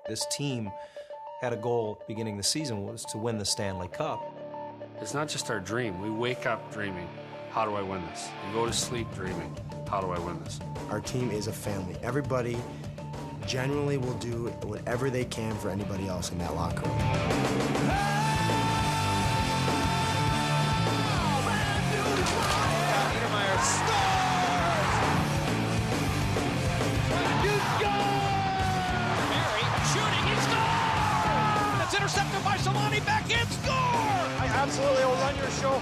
This team had a goal beginning the season was to win the Stanley Cup. It's not just our dream. We wake up dreaming, how do I win this? We go to sleep dreaming, how do I win this? Our team is a family. Everybody generally will do whatever they can for anybody else in that locker room. Intercepted by Solani, back in, score! I absolutely will run your show.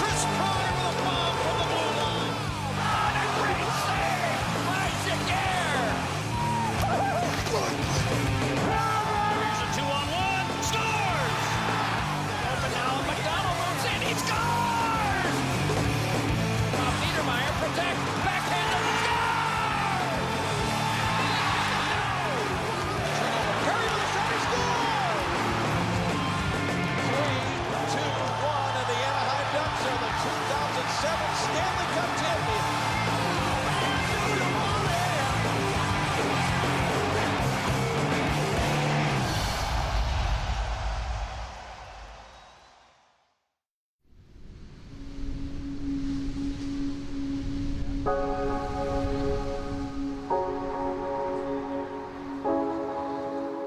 Chris Pryor with a bomb from the blue line. On a great save by Shaker. Here's a 2-on-1, scores! Open now, McDonald moves in, he scores! Niedermeyer protects, backhand, and scores! Stanley Cup champion.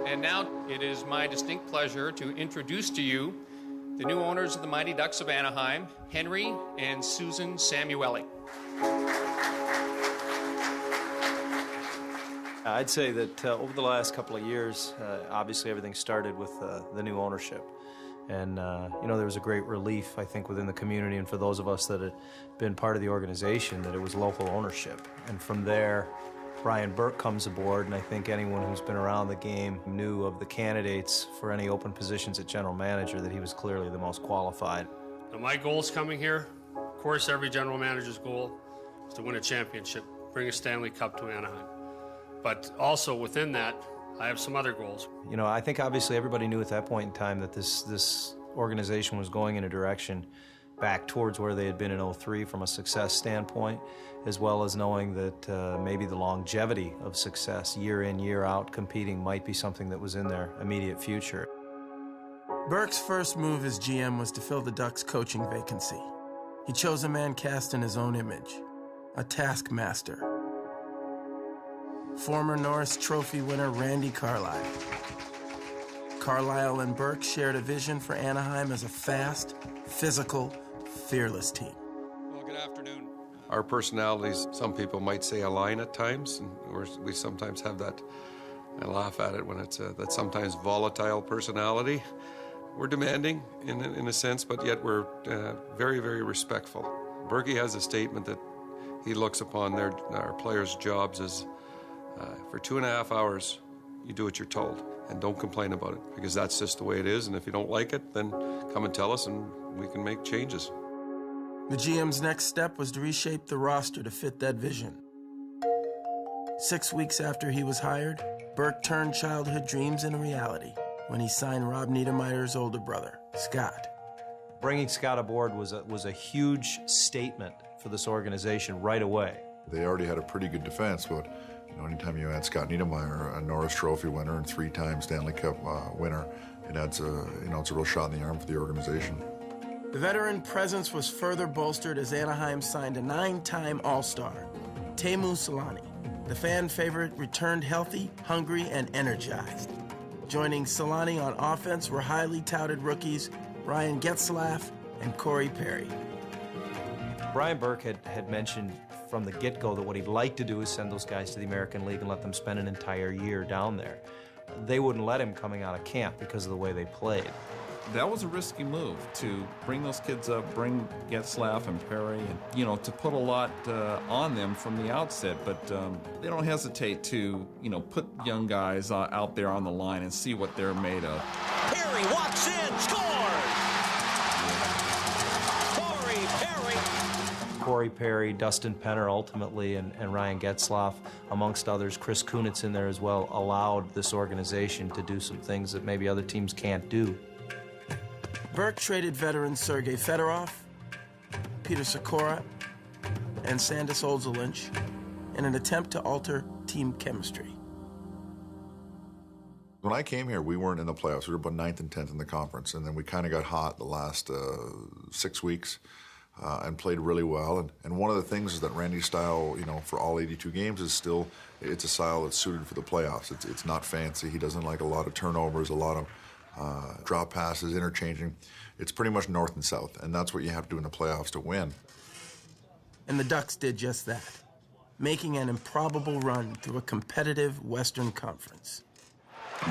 And now it is my distinct pleasure to introduce to you the new owners of the Mighty Ducks of Anaheim, Henry and Susan Samueli. I'd say that over the last couple of years, obviously everything started with the new ownership. And, there was a great relief, I think, within the community and for those of us that had been part of the organization, that it was local ownership. And from there, Brian Burke comes aboard, and I think anyone who's been around the game knew of the candidates for any open positions at general manager that he was clearly the most qualified. Now my goals coming here, of course every general manager's goal is to win a championship, bring a Stanley Cup to Anaheim. But also within that, I have some other goals. I think obviously everybody knew at that point in time that this organization was going in a direction back towards where they had been in 03 from a success standpoint, as well as knowing that maybe the longevity of success year in, year out competing might be something that was in their immediate future. Burke's first move as GM was to fill the Ducks' coaching vacancy. He chose a man cast in his own image, a taskmaster. Former Norris Trophy winner Randy Carlyle. Carlyle and Burke shared a vision for Anaheim as a fast, physical, fearless team. Well, good afternoon. Our personalities, some people might say, align at times, and we sometimes have that. I laugh at it when it's that sometimes volatile personality. We're demanding in a sense, but yet we're very, very respectful. Berkey has a statement that he looks upon our players' jobs as for 2.5 hours, you do what you're told, and don't complain about it, because that's just the way it is, and if you don't like it, then come and tell us, and we can make changes. The GM's next step was to reshape the roster to fit that vision. 6 weeks after he was hired, Burke turned childhood dreams into reality when he signed Rob Niedermeyer's older brother, Scott. Bringing Scott aboard was a huge statement for this organization right away. They already had a pretty good defense, but anytime you add Scott Niedermeyer, a Norris Trophy winner and 3-time Stanley Cup winner, it adds it's a real shot in the arm for the organization. The veteran presence was further bolstered as Anaheim signed a 9-time All-Star, Teemu Selanne. The fan favorite returned healthy, hungry, and energized. Joining Selanne on offense were highly touted rookies Ryan Getzlaf and Corey Perry. Brian Burke had mentioned from the get-go that what he'd like to do is send those guys to the American League and let them spend an entire year down there. They wouldn't let him coming out of camp because of the way they played. That was a risky move to bring those kids up, bring Getzlaf and Perry, and to put a lot on them from the outset. But they don't hesitate to put young guys out there on the line and see what they're made of. Perry walks in, scores! Corey Perry, Dustin Penner ultimately, and Ryan Getzlaf, amongst others, Chris Kunitz in there as well, allowed this organization to do some things that maybe other teams can't do. Burke traded veterans Sergei Fedorov, Peter Sikora, and Sandis Olzelinch in an attempt to alter team chemistry. When I came here, we weren't in the playoffs. We were about 9th and 10th in the conference, and then we kind of got hot the last 6 weeks and played really well. And one of the things is that Randy's style, you know, for all 82 games is still, it's a style that's suited for the playoffs. It's not fancy. He doesn't like a lot of turnovers, a lot of drop passes, interchanging. It's pretty much north and south, and that's what you have to do in the playoffs to win. And the Ducks did just that, making an improbable run through a competitive Western Conference. He's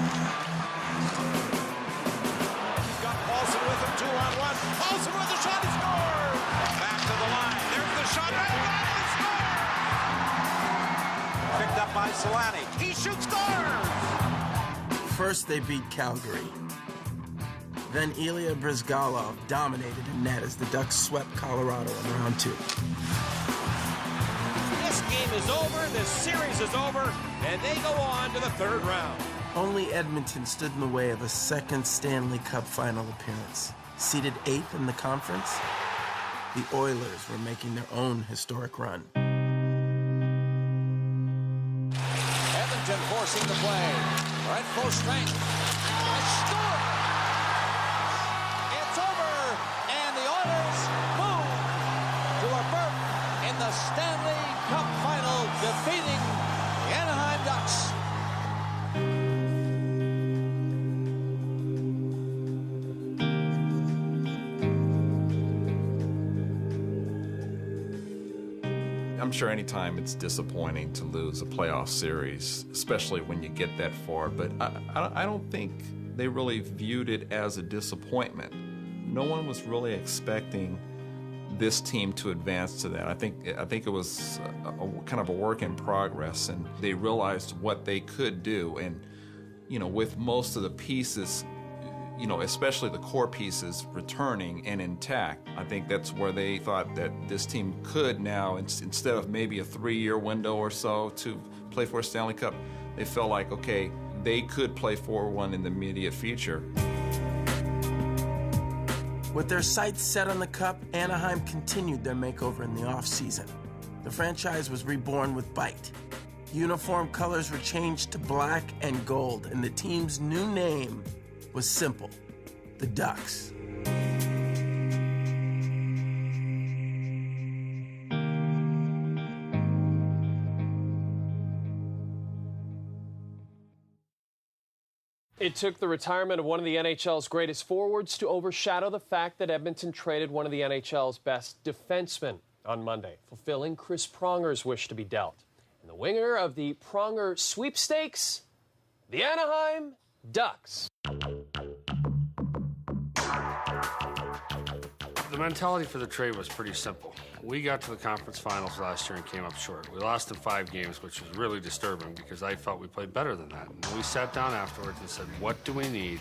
got Paulson with him, 2-on-1. Paulson with the shot, he scores! Back to the line. There's the shot. He picked up by Solani. He shoots, scores! First, they beat Calgary. Then Ilya Bryzgalov dominated in net as the Ducks swept Colorado in round 2. This game is over, this series is over, and they go on to the 3rd round. Only Edmonton stood in the way of a second Stanley Cup Final appearance. Seated 8th in the conference, the Oilers were making their own historic run. Edmonton forcing the play. Right full strength. A score! It's over, and the Oilers move to a berth in the Stanley Cup Final, defeating the Anaheim Ducks. I'm sure anytime it's disappointing to lose a playoff series, especially when you get that far, but I don't think they really viewed it as a disappointment. No one was really expecting this team to advance to that. I think it was kind of a work in progress, and they realized what they could do. And, you know, with most of the pieces, you know, especially the core pieces returning and intact, I think that's where they thought that this team could now, instead of maybe a 3-year window or so to play for a Stanley Cup, they felt like, okay, they could play for one in the immediate future. With their sights set on the Cup, Anaheim continued their makeover in the offseason. The franchise was reborn with bite. Uniform colors were changed to black and gold, and the team's new name was simple: the Ducks. It took the retirement of one of the NHL's greatest forwards to overshadow the fact that Edmonton traded one of the NHL's best defensemen on Monday, fulfilling Chris Pronger's wish to be dealt. And the winner of the Pronger sweepstakes, the Anaheim Ducks. The mentality for the trade was pretty simple. We got to the conference finals last year and came up short. We lost in 5 games, which was really disturbing because I felt we played better than that. And we sat down afterwards and said, what do we need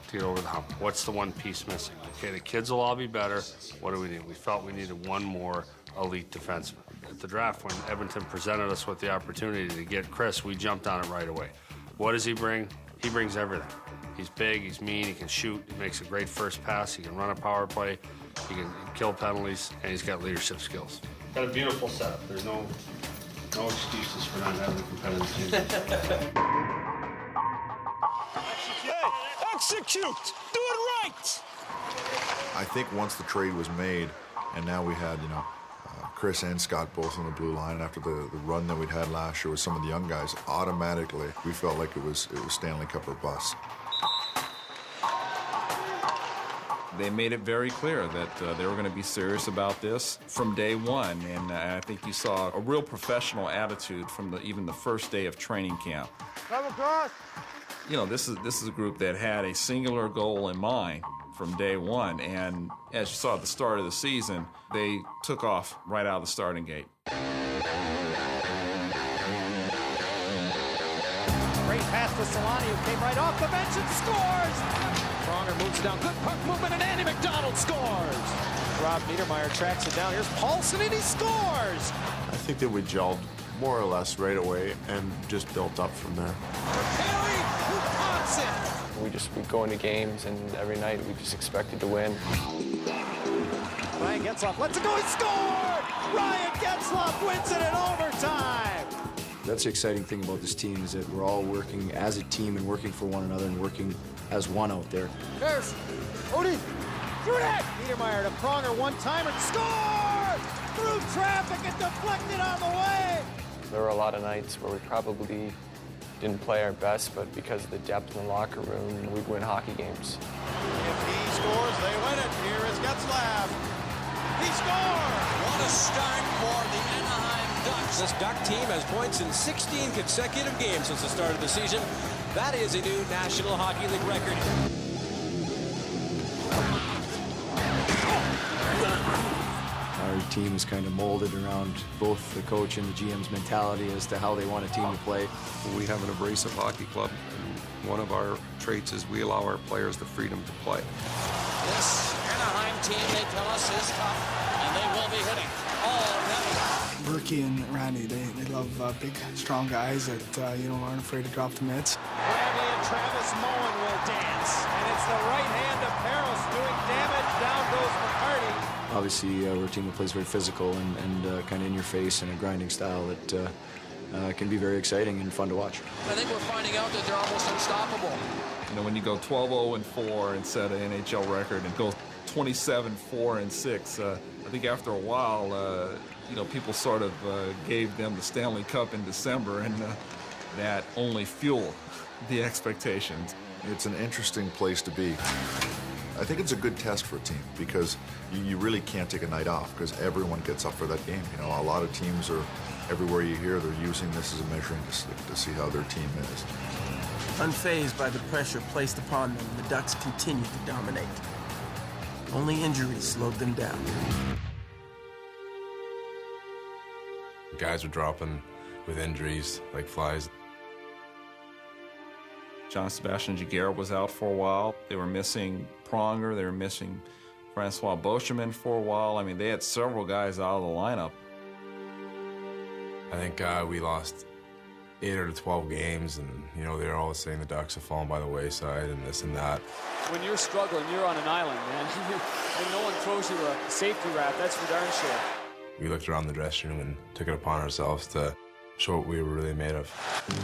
to get over the hump? What's the one piece missing? Okay, the kids will all be better. What do we need? We felt we needed one more elite defenseman. At the draft, when Edmonton presented us with the opportunity to get Chris, we jumped on it right away. What does he bring? He brings everything. He's big, he's mean, he can shoot, he makes a great first pass, he can run a power play, he can kill penalties, and he's got leadership skills. Got a beautiful setup. There's no excuses for not having a competitive team. Execute! Do it right! I think once the trade was made, and now we had, you know, Chris and Scott both on the blue line after the run that we'd had last year with some of the young guys, automatically we felt like it was Stanley Cup or bust. They made it very clear that they were going to be serious about this from day one, and I think you saw a real professional attitude from even the first day of training camp. Come across. You know, this is a group that had a singular goal in mind from day one, and as you saw at the start of the season, they took off right out of the starting gate. Great pass to Solani, who came right off the bench and scores! Pronger moves down, good puck movement, and Andy McDonald scores! Rob Niedermeyer tracks it down, here's Paulson, and he scores! I think that we gelled more or less right away and just built up from there. Perry, who pops it! We go into games, and every night we just expected to win. Ryan Getzlaf lets it go, he scored! Ryan Getzlaf wins it in overtime! That's the exciting thing about this team, is that we're all working as a team and working for one another and working as one out there. There's Odie. Through that. Niedermeyer to Pronger, one-timer. Score! Through traffic and deflected on the way. There were a lot of nights where we probably didn't play our best, but because of the depth in the locker room, we'd win hockey games. If he scores, they win it. Here is Getzlaf. He scores! What a start for the Anaheim Ducks. This Duck team has points in 16 consecutive games since the start of the season. That is a new National Hockey League record. Our team is kind of molded around both the coach and the GM's mentality as to how they want a team to play. We have an abrasive hockey club, and one of our traits is we allow our players the freedom to play. This Anaheim team, they tell us, is tough, and they will be hitting all night. Berkey and Randy, they love big, strong guys that aren't afraid to drop the mitts. Randy and Travis Mullen will dance, and it's the right hand of Peros doing damage. Down goes McCarty. Obviously, we're a team that plays very physical and kind of in your face and a grinding style that can be very exciting and fun to watch. I think we're finding out that they're almost unstoppable. You know, when you go 12-0-4 and set an NHL record and go 27-4-6, I think after a while, people sort of gave them the Stanley Cup in December, and that only fueled the expectations. It's an interesting place to be. I think it's a good test for a team because you really can't take a night off because everyone gets up for that game. You know, a lot of teams are, everywhere you hear, they're using this as a measuring stick to see how their team is. Unfazed by the pressure placed upon them, the Ducks continued to dominate. Only injuries slowed them down. Guys were dropping with injuries like flies. Jean-Sébastien Giguère was out for a while. They were missing Pronger. They were missing Francois Beauchemin for a while. I mean, they had several guys out of the lineup. I think we lost 8 out of 12 games, and, they were always saying the Ducks have fallen by the wayside and this and that. When you're struggling, you're on an island, man. When no one throws you a safety wrap, that's for darn sure. We looked around the dressing room and took it upon ourselves to show what we were really made of.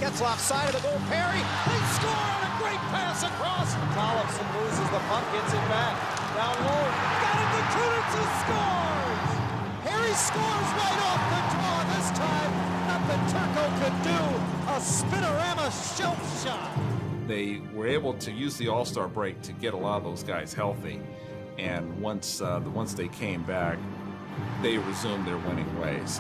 Getzlaf side of the goal, Perry. They score on a great pass across. Tollefson loses the puck, gets it back. Down low, got it to Kunitz, scores! Perry scores right off the draw this time. Nothing Turco could do. A spinorama shelf shot. They were able to use the All-Star break to get a lot of those guys healthy. And once they came back, they resumed their winning ways.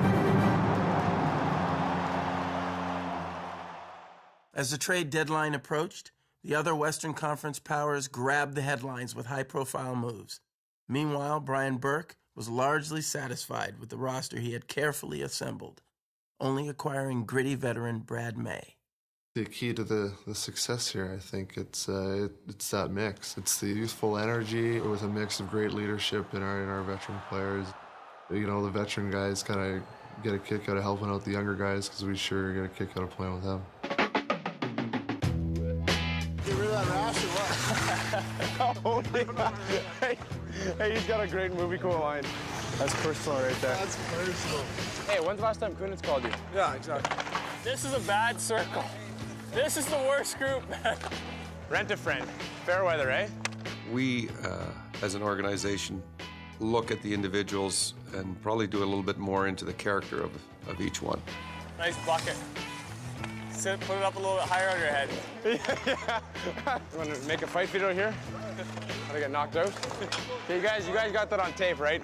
As the trade deadline approached, the other Western Conference powers grabbed the headlines with high-profile moves. Meanwhile, Brian Burke was largely satisfied with the roster he had carefully assembled, only acquiring gritty veteran Brad May. The key to the success here, I think, it's that mix. It's the youthful energy with a mix of great leadership in our veteran players. The veteran guys kind of get a kick out of helping out the younger guys because we sure get a kick out of playing with them. Get rid of that rash or what? Hey, he's got a great movie quote line. That's personal right there. That's personal. Hey, when's the last time Kunitz called you? Yeah, exactly. This is a bad circle. This is the worst group. Rent a friend. Fair weather, eh? We, as an organization, look at the individuals and probably do a little bit more into the character of each one. Nice bucket. Put it up a little bit higher on your head. Yeah. You want to make a fight video here? How to get knocked out? Okay, you guys got that on tape, right?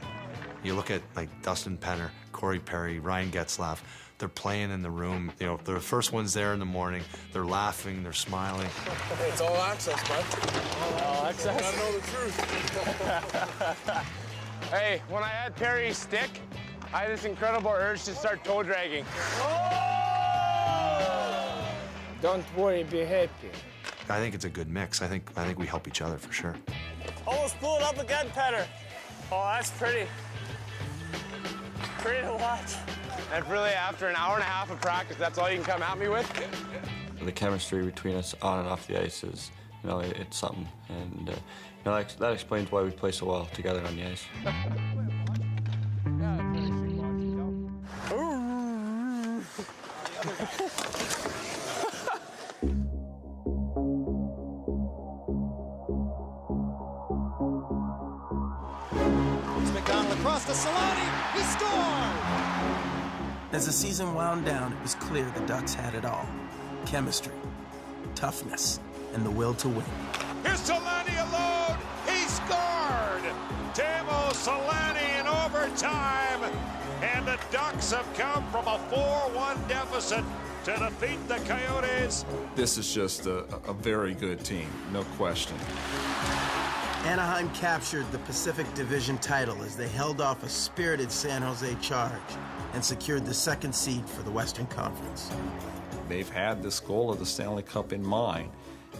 You look at like Dustin Penner, Corey Perry, Ryan Getzlaf. They're playing in the room. They're the first ones there in the morning. They're laughing. They're smiling. Hey, it's all access, bud. All access. I know the truth. Hey, when I had Perry's stick, I had this incredible urge to start toe dragging. Don't worry, be happy. I think it's a good mix. I think we help each other for sure. Almost blew it up again, Petter. Oh, that's pretty. Pretty to watch. And really, after an hour and a half of practice, that's all you can come at me with? The chemistry between us on and off the ice is, it's something. And that explains why we play so well together on the ice. It's McDonald across to Solani. He scored! As the season wound down, it was clear the Ducks had it all. Chemistry, toughness, and the will to win. Here's Solani alone. He scored. Teemu Solani in overtime. And the Ducks have come from a 4-1 deficit to defeat the Coyotes. This is just a very good team, no question. Anaheim captured the Pacific Division title as they held off a spirited San Jose Charge and secured the second seed for the Western Conference. They've had this goal of the Stanley Cup in mind,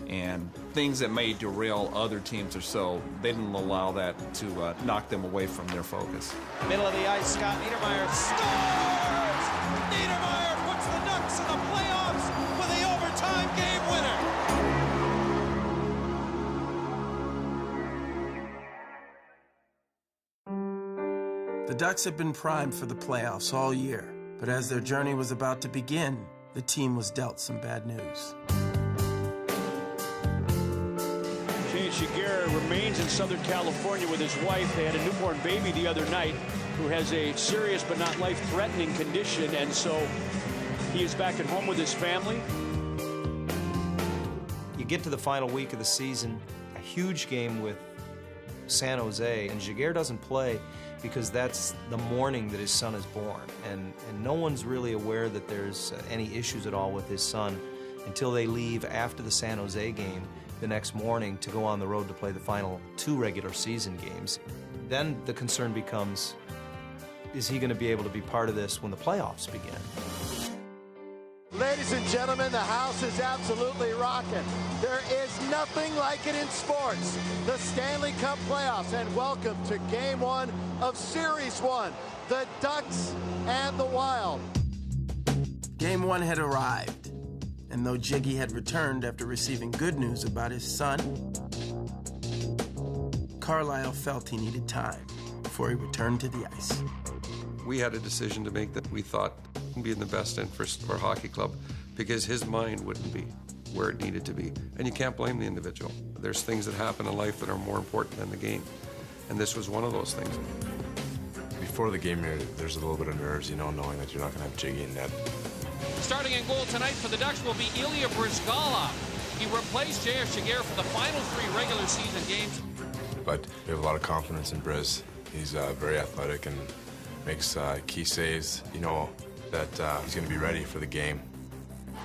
and things that may derail other teams or so, they didn't allow that to knock them away from their focus. Middle of the ice, Scott Niedermayer scores! Niedermayer puts the Ducks in the playoffs with the overtime game winner! The Ducks had been primed for the playoffs all year, but as their journey was about to begin, the team was dealt some bad news. Shigera remains in Southern California with his wife. They had a newborn baby the other night who has a serious but not life-threatening condition, and so he is back at home with his family. You get to the final week of the season, a huge game with San Jose, and Shigera doesn't play because that's the morning that his son is born, and no one's really aware that there's any issues at all with his son until they leave after the San Jose game the next morning to go on the road to play the final 2 regular season games. Then the concern becomes, is he going to be able to be part of this when the playoffs begin? Ladies and gentlemen, the house is absolutely rocking. There is nothing like it in sports. The Stanley Cup playoffs, and welcome to Game 1 of Series 1, the Ducks and the Wild. Game 1 had arrived, and though Jiggy had returned after receiving good news about his son, Carlisle felt he needed time before he returned to the ice. We had a decision to make that we thought would be in the best interest of our hockey club because his mind wouldn't be where it needed to be. And you can't blame the individual. There's things that happen in life that are more important than the game. And this was one of those things. Before the game here, there's a little bit of nerves, you know, knowing that you're not going to have Jiggy in net. Starting in goal tonight for the Ducks will be Ilya Bryzgalov. He replaced J.R. Shigera for the final 3 regular season games. But we have a lot of confidence in Briz. He's very athletic and makes key saves. You know that he's going to be ready for the game.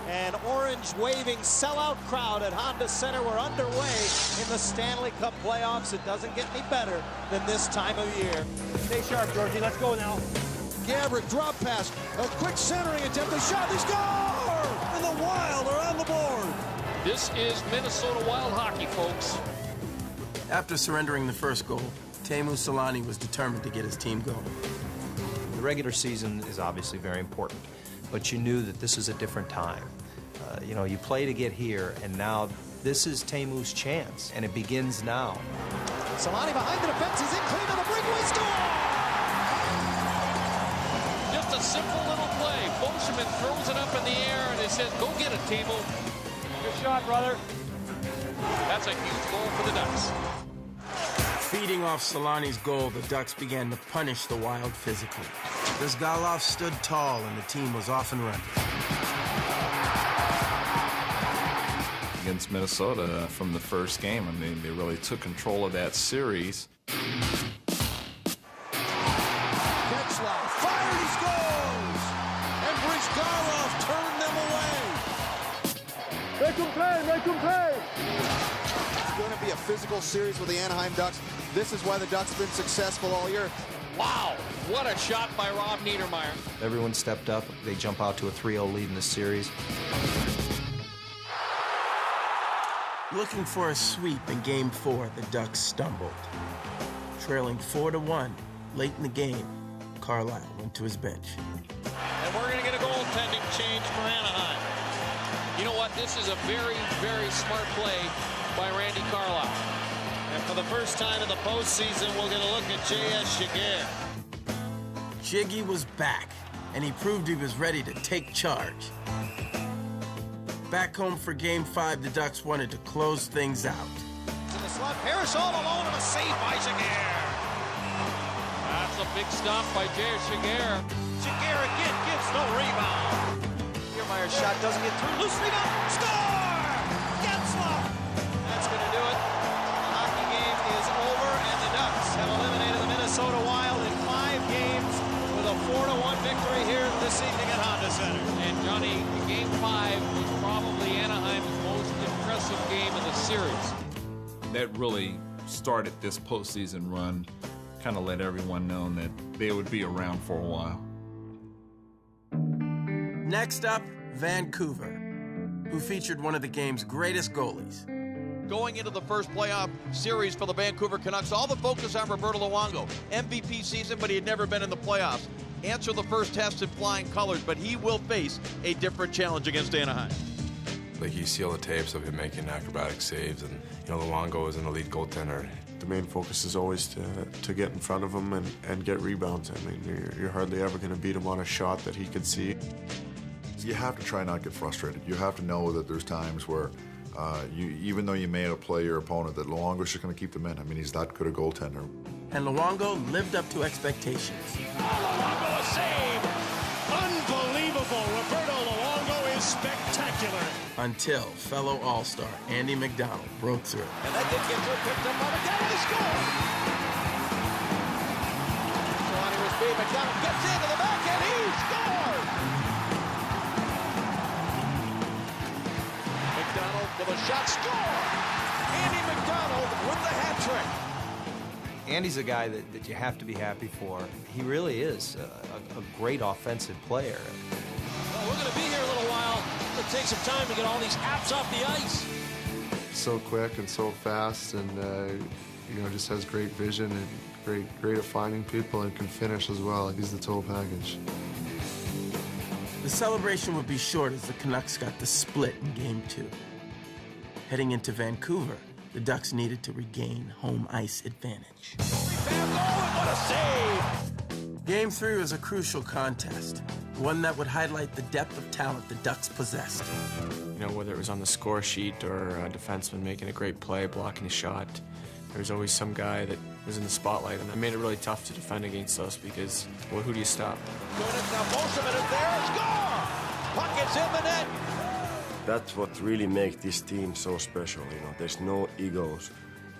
An orange waving sellout crowd at Honda Center. We're underway in the Stanley Cup playoffs. It doesn't get any better than this time of year. Stay sharp, Georgie. Let's go now. Gabrick drop pass, a quick centering attempt, a shot, they score! And the Wild are on the board. This is Minnesota Wild hockey, folks. After surrendering the first goal, Teemu Solani was determined to get his team going. The regular season is obviously very important, but you knew that this is a different time. You know, you play to get here, and now this is Teemu's chance, and it begins now. Solani behind the defense, he's in clean on the breakaway, score! Just a simple little play. Boschman throws it up in the air, and it says, go get it, Teemu. Good shot, brother. That's a huge goal for the Ducks. Feeding off Solani's goal, the Ducks began to punish the Wild physically. Bryzgalov stood tall, and the team was off and running. Against Minnesota from the first game, I mean, they really took control of that series. Getzlaf fired, he scores! And Bryzgalov turned them away. Make him pay, make him pay! It's going to be a physical series with the Anaheim Ducks. This is why the Ducks have been successful all year. Wow, what a shot by Rob Niedermayer. Everyone stepped up. They jump out to a 3-0 lead in this series. Looking for a sweep in Game 4, the Ducks stumbled. Trailing 4-1 late in the game, Carlisle went to his bench. And we're going to get a goaltending change for Anaheim. You know what? This is a very, very smart play by Randy Carlisle. And for the first time in the postseason, we'll get a look at J.S. Shigera. Jiggy was back, and he proved he was ready to take charge. Back home for Game 5, the Ducks wanted to close things out. To the slot, Harris all alone and a save by Giguère. That's a big stop by Jair Giguère. Giguère again gives no rebound. Niedermayer's shot doesn't get through. Loose rebound. Score! Getzlaf! That's going to do it. The hockey game is over, and the Ducks have eliminated the Minnesota Wild in 5 games with a 4-1 victory here this evening at Honda Center. And Johnny, Game 5 was probably Anaheim's most impressive game of the series. That really started this postseason run, kind of let everyone know that they would be around for a while. Next up, Vancouver, who featured one of the game's greatest goalies. Going into the first playoff series for the Vancouver Canucks, all the focus on Roberto Luongo. MVP season, but he had never been in the playoffs. Answered the first test in flying colors, but he will face a different challenge against Anaheim. Like, you see all the tapes of him making acrobatic saves, and Luongo is an elite goaltender. The main focus is always to get in front of him and get rebounds. I mean, you're hardly ever going to beat him on a shot that he can see. You have to try not to get frustrated. You have to know that there's times where even though you may outplay your opponent, that Luongo's just going to keep them in. I mean, he's that good a goaltender. And Luongo lived up to expectations. Luongo a save! Unbelievable! Roberto Luongo is spectacular. Until fellow All-Star Andy McDonald broke through. And that did get through, picked up by McDonald, he scored! Solani was beat, McDonald gets into the back, and he scored! McDonald with a shot, score! Andy McDonald with the hat trick. Andy's a guy that you have to be happy for. He really is a great offensive player. Well, we're going to be here a little while. It'll take some time to get all these apps off the ice. So quick and so fast, and just has great vision and great at finding people, and can finish as well. He's the total package. The celebration would be short as the Canucks got the split in Game 2. Heading into Vancouver, the Ducks needed to regain home ice advantage. What a save! Game 3 was a crucial contest, one that would highlight the depth of talent the Ducks possessed. Whether it was on the score sheet or a defenseman making a great play, blocking a shot, there was always some guy that was in the spotlight, and that made it really tough to defend against us because, well, who do you stop? Now most of it is there, score! Puck is in the net! That's what really makes this team so special, There's no egos.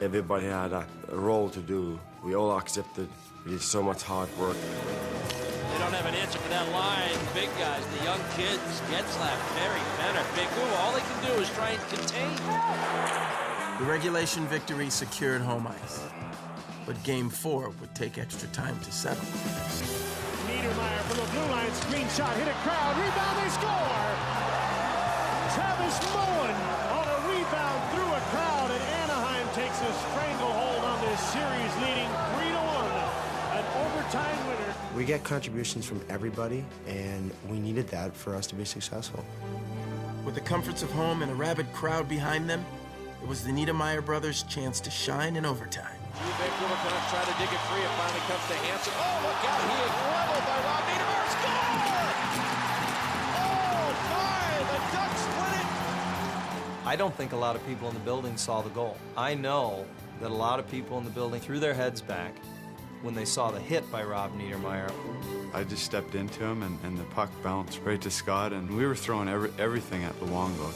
Everybody had a role to do. We all accepted. We did so much hard work. They don't have an answer for that line. Big guys, the young kids, Getzlaf, Perry, Penner, Big Uwe. All they can do is try and contain. The regulation victory secured home ice. But Game 4 would take extra time to settle. Niedermayer from the blue line, screen shot, hit a crowd, rebound, they score! Travis Moen on a rebound through a crowd, and Anaheim takes a stranglehold on this series, leading 3-1. An overtime winner. We get contributions from everybody, and we needed that for us to be successful. With the comforts of home and a rabid crowd behind them, it was the Niedermayer brothers' chance to shine in overtime. Vancouver Canucks try to dig it free. It finally comes to Hansen. Oh, look out! He is leveled by Rob Niedermayer. Score! Oh, my! The Ducks win it! I don't think a lot of people in the building saw the goal. I know that a lot of people in the building threw their heads back when they saw the hit by Rob Niedermayer. I just stepped into him, and the puck bounced right to Scott, and we were throwing everything at Luongo.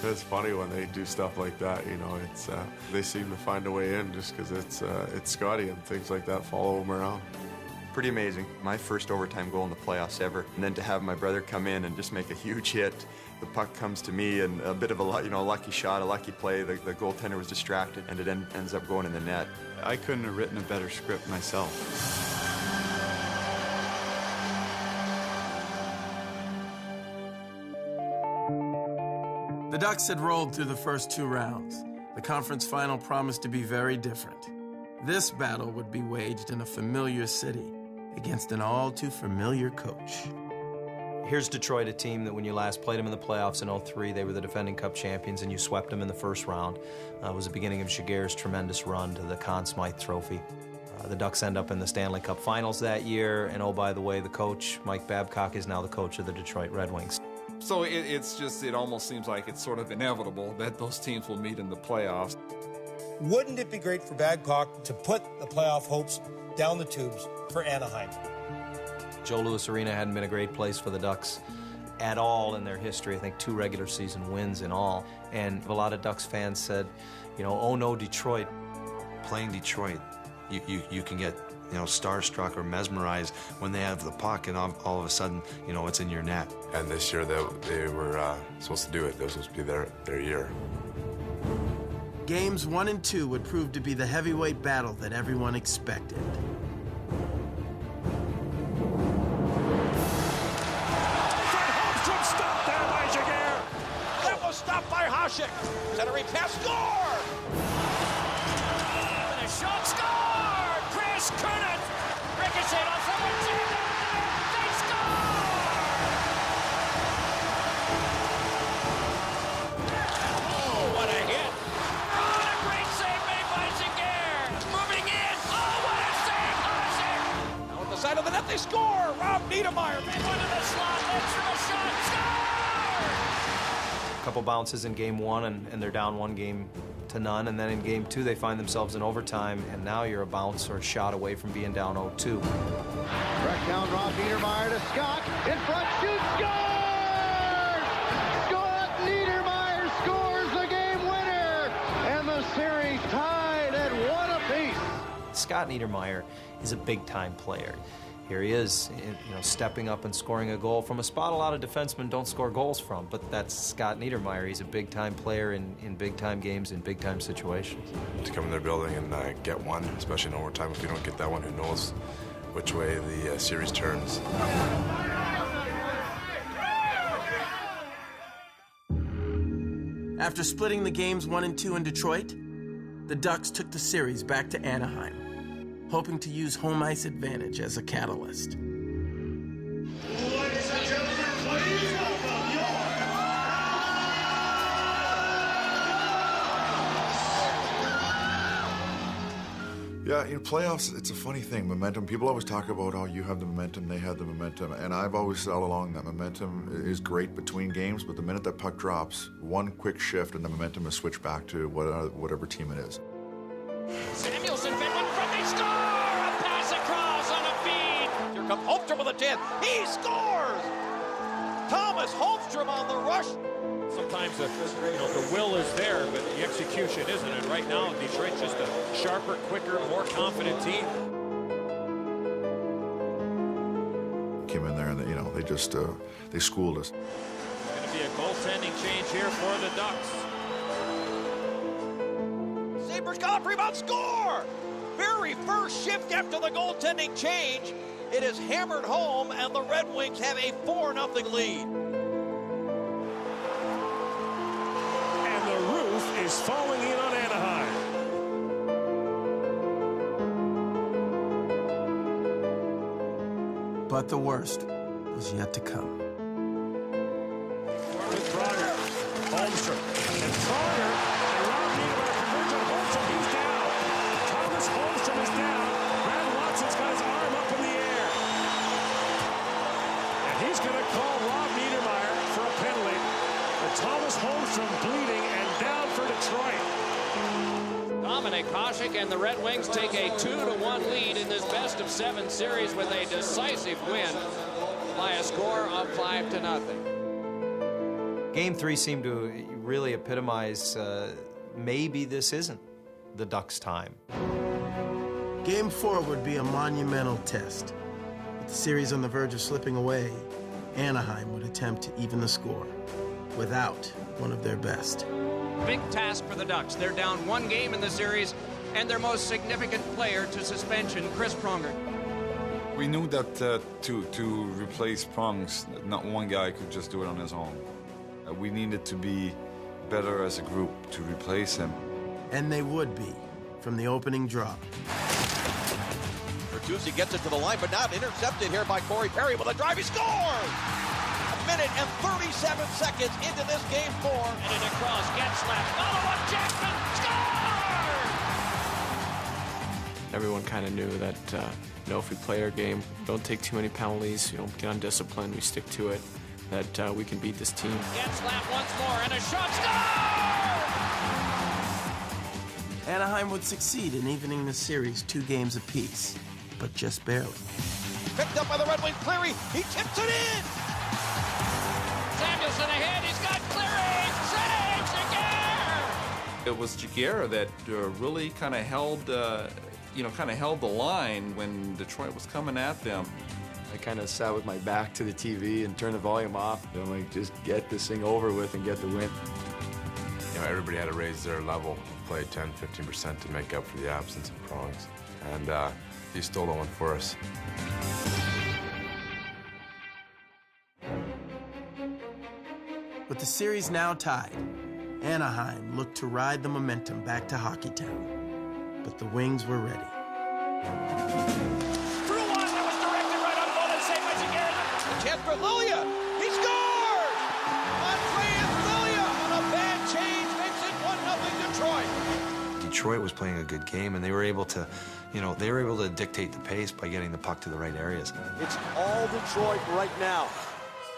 It's funny when they do stuff like that, it's they seem to find a way in just because it's Scotty, and things like that follow him around. Pretty amazing. My first overtime goal in the playoffs ever, and then to have my brother come in and just make a huge hit. The puck comes to me, and a bit of a lucky shot, a lucky play. The goaltender was distracted, and it ends up going in the net. I couldn't have written a better script myself. The Ducks had rolled through the first 2 rounds. The conference final promised to be very different. This battle would be waged in a familiar city against an all-too-familiar coach. Here's Detroit, a team that when you last played them in the playoffs in 2003, they were the defending Cup champions, and you swept them in the first round. It was the beginning of Giguère's tremendous run to the Conn Smythe Trophy. The Ducks end up in the Stanley Cup Finals that year, and oh, by the way, the coach, Mike Babcock, is now the coach of the Detroit Red Wings. So it almost seems like it's sort of inevitable that those teams will meet in the playoffs. Wouldn't it be great for Babcock to put the playoff hopes down the tubes for Anaheim? Joe Louis Arena hadn't been a great place for the Ducks at all in their history. I think 2 regular season wins in all. And a lot of Ducks fans said, oh no, Detroit. Playing Detroit, you can get, starstruck or mesmerized when they have the puck and all of a sudden, it's in your net. And this year they were supposed to do it. This was supposed to be their year. Games 1 and 2 would prove to be the heavyweight battle that everyone expected. Holmstrom stopped there by Jaguar. That was stopped by Hasek. Centering pass, score! And a shot, score! Chris Kunitz! Ricochet off someone, they score! Oh, what a hit! Oh, a great save made by Jaguar! Moving in! Oh, what a save, Hasek! Now at the side of the net, they score! Rob Niedermeyer. Into the slot, looks for a shot, score! A couple bounces in game 1, and they're down 1-0 to none, and then in game 2 they find themselves in overtime, and now you're a bounce or a shot away from being down 0-2. Direct down, Rob Niedermeyer to Scott. In front, shoots, scores! Scott Niedermeyer scores the game winner, and the series tied at 1 apiece. Scott Niedermeyer is a big-time player. Here he is, stepping up and scoring a goal from a spot a lot of defensemen don't score goals from, but that's Scott Niedermeyer. He's a big-time player in big-time games, in big-time situations. To come in their building and get one, especially in overtime, if we don't get that one, who knows which way the series turns. After splitting the games 1 and 2 in Detroit, the Ducks took the series back to Anaheim, hoping to use home ice advantage as a catalyst. Ladies and gentlemen, please welcome Yeah, in playoffs, it's a funny thing. Momentum, people always talk about, oh, you have the momentum, they have the momentum. And I've always said all along that momentum is great between games, but the minute that puck drops, one quick shift and the momentum is switched back to whatever team it is. Samuelson fed one from they score! A pass across on a feed! Here comes Holmstrom with a chance. He scores! Thomas Holmstrom on the rush. Sometimes the will is there, but the execution isn't. And right now, Detroit's just a sharper, quicker, more confident team. Came in there and they schooled us. It's going to be a goaltending change here for the Ducks. Sabres got a rebound, score! Very first shift after the goaltending change. It is hammered home, and the Red Wings have a 4-0 lead. And the roof is falling in on Anaheim. But the worst was yet to come. With Pronger, Holmstrom, and Pronger, and Rob Niedermeyer converge on Holmstrom. He's down. Thomas Holmstrom is down. Brad Watson's got his arm up in the air. And he's going to call Rob Niedermeyer for a penalty. But Thomas Holmstrom bleeding and down for Detroit. Dominic Hasek and the Red Wings take a 2-1 lead in this best-of-7 series with a decisive win by a score of 5-0. Game 3 seemed to really epitomize maybe this isn't the Ducks' time. Game 4 would be a monumental test. With the series on the verge of slipping away, Anaheim would attempt to even the score without one of their best. Big task for the Ducks. They're down 1 game in the series, and their most significant player to suspension, Chris Pronger. We knew that to replace Prongs, not one guy could just do it on his own. We needed to be better as a group to replace him. And they would be from the opening draw. Bertuzzi gets it to the line, but not intercepted here by Corey Perry with a drive. He scores! A minute and 37 seconds into this game 4. And it across, Getzlaff, follow-up, Jackman, score! Everyone kind of knew that, if we play our game, don't take too many penalties, get undisciplined, we stick to it. that we can beat this team. Gets slapped once more, and a shot score! Anaheim would succeed in evening the series 2 games apiece, but just barely. Picked up by the Red Wings, Cleary, he tips it in! Samuelson ahead, he's got Cleary, save, Giguère! It was Giguère that really kind of held, held the line when Detroit was coming at them. I kind of sat with my back to the TV and turned the volume off. I'm like, just get this thing over with and get the win. You know, everybody had to raise their level of play 10-15% to make up for the absence of Prongs. And he stole the one for us. With the series now tied, Anaheim looked to ride the momentum back to Hockeytown. But the Wings were ready. Through one that was directed right on goal and saved by Giguère. The chance for Lilia, he scored! Andreas Lilia on a bad change makes it 1-0 Detroit. Detroit was playing a good game, and they were able to, dictate the pace by getting the puck to the right areas. It's all Detroit right now.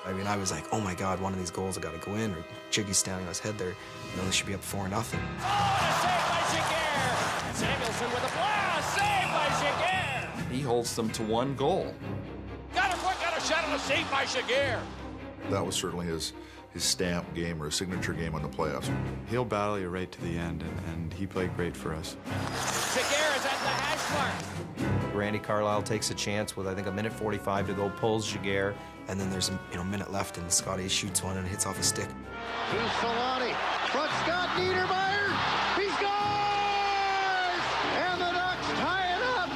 I mean, I was like, oh my God, one of these goals have got to go in, or Jiggy's standing on his head there. They should be up 4-0. Oh, and a save by Giguère! Samuelson with a blast, saved by Giguère! He holds them to 1 goal. Got a foot, got a shot, and a save by Giguère. That was certainly his stamp game or his signature game on the playoffs. He'll battle you right to the end, and he played great for us. Giguère is at the hash mark. Randy Carlyle takes a chance with, I think, 1:45 to go, pulls Giguère. And then there's a minute left, and Scotty shoots one and hits off a stick. Here's Solani, front Scott Niedermayer, he scores! And the Ducks tie it up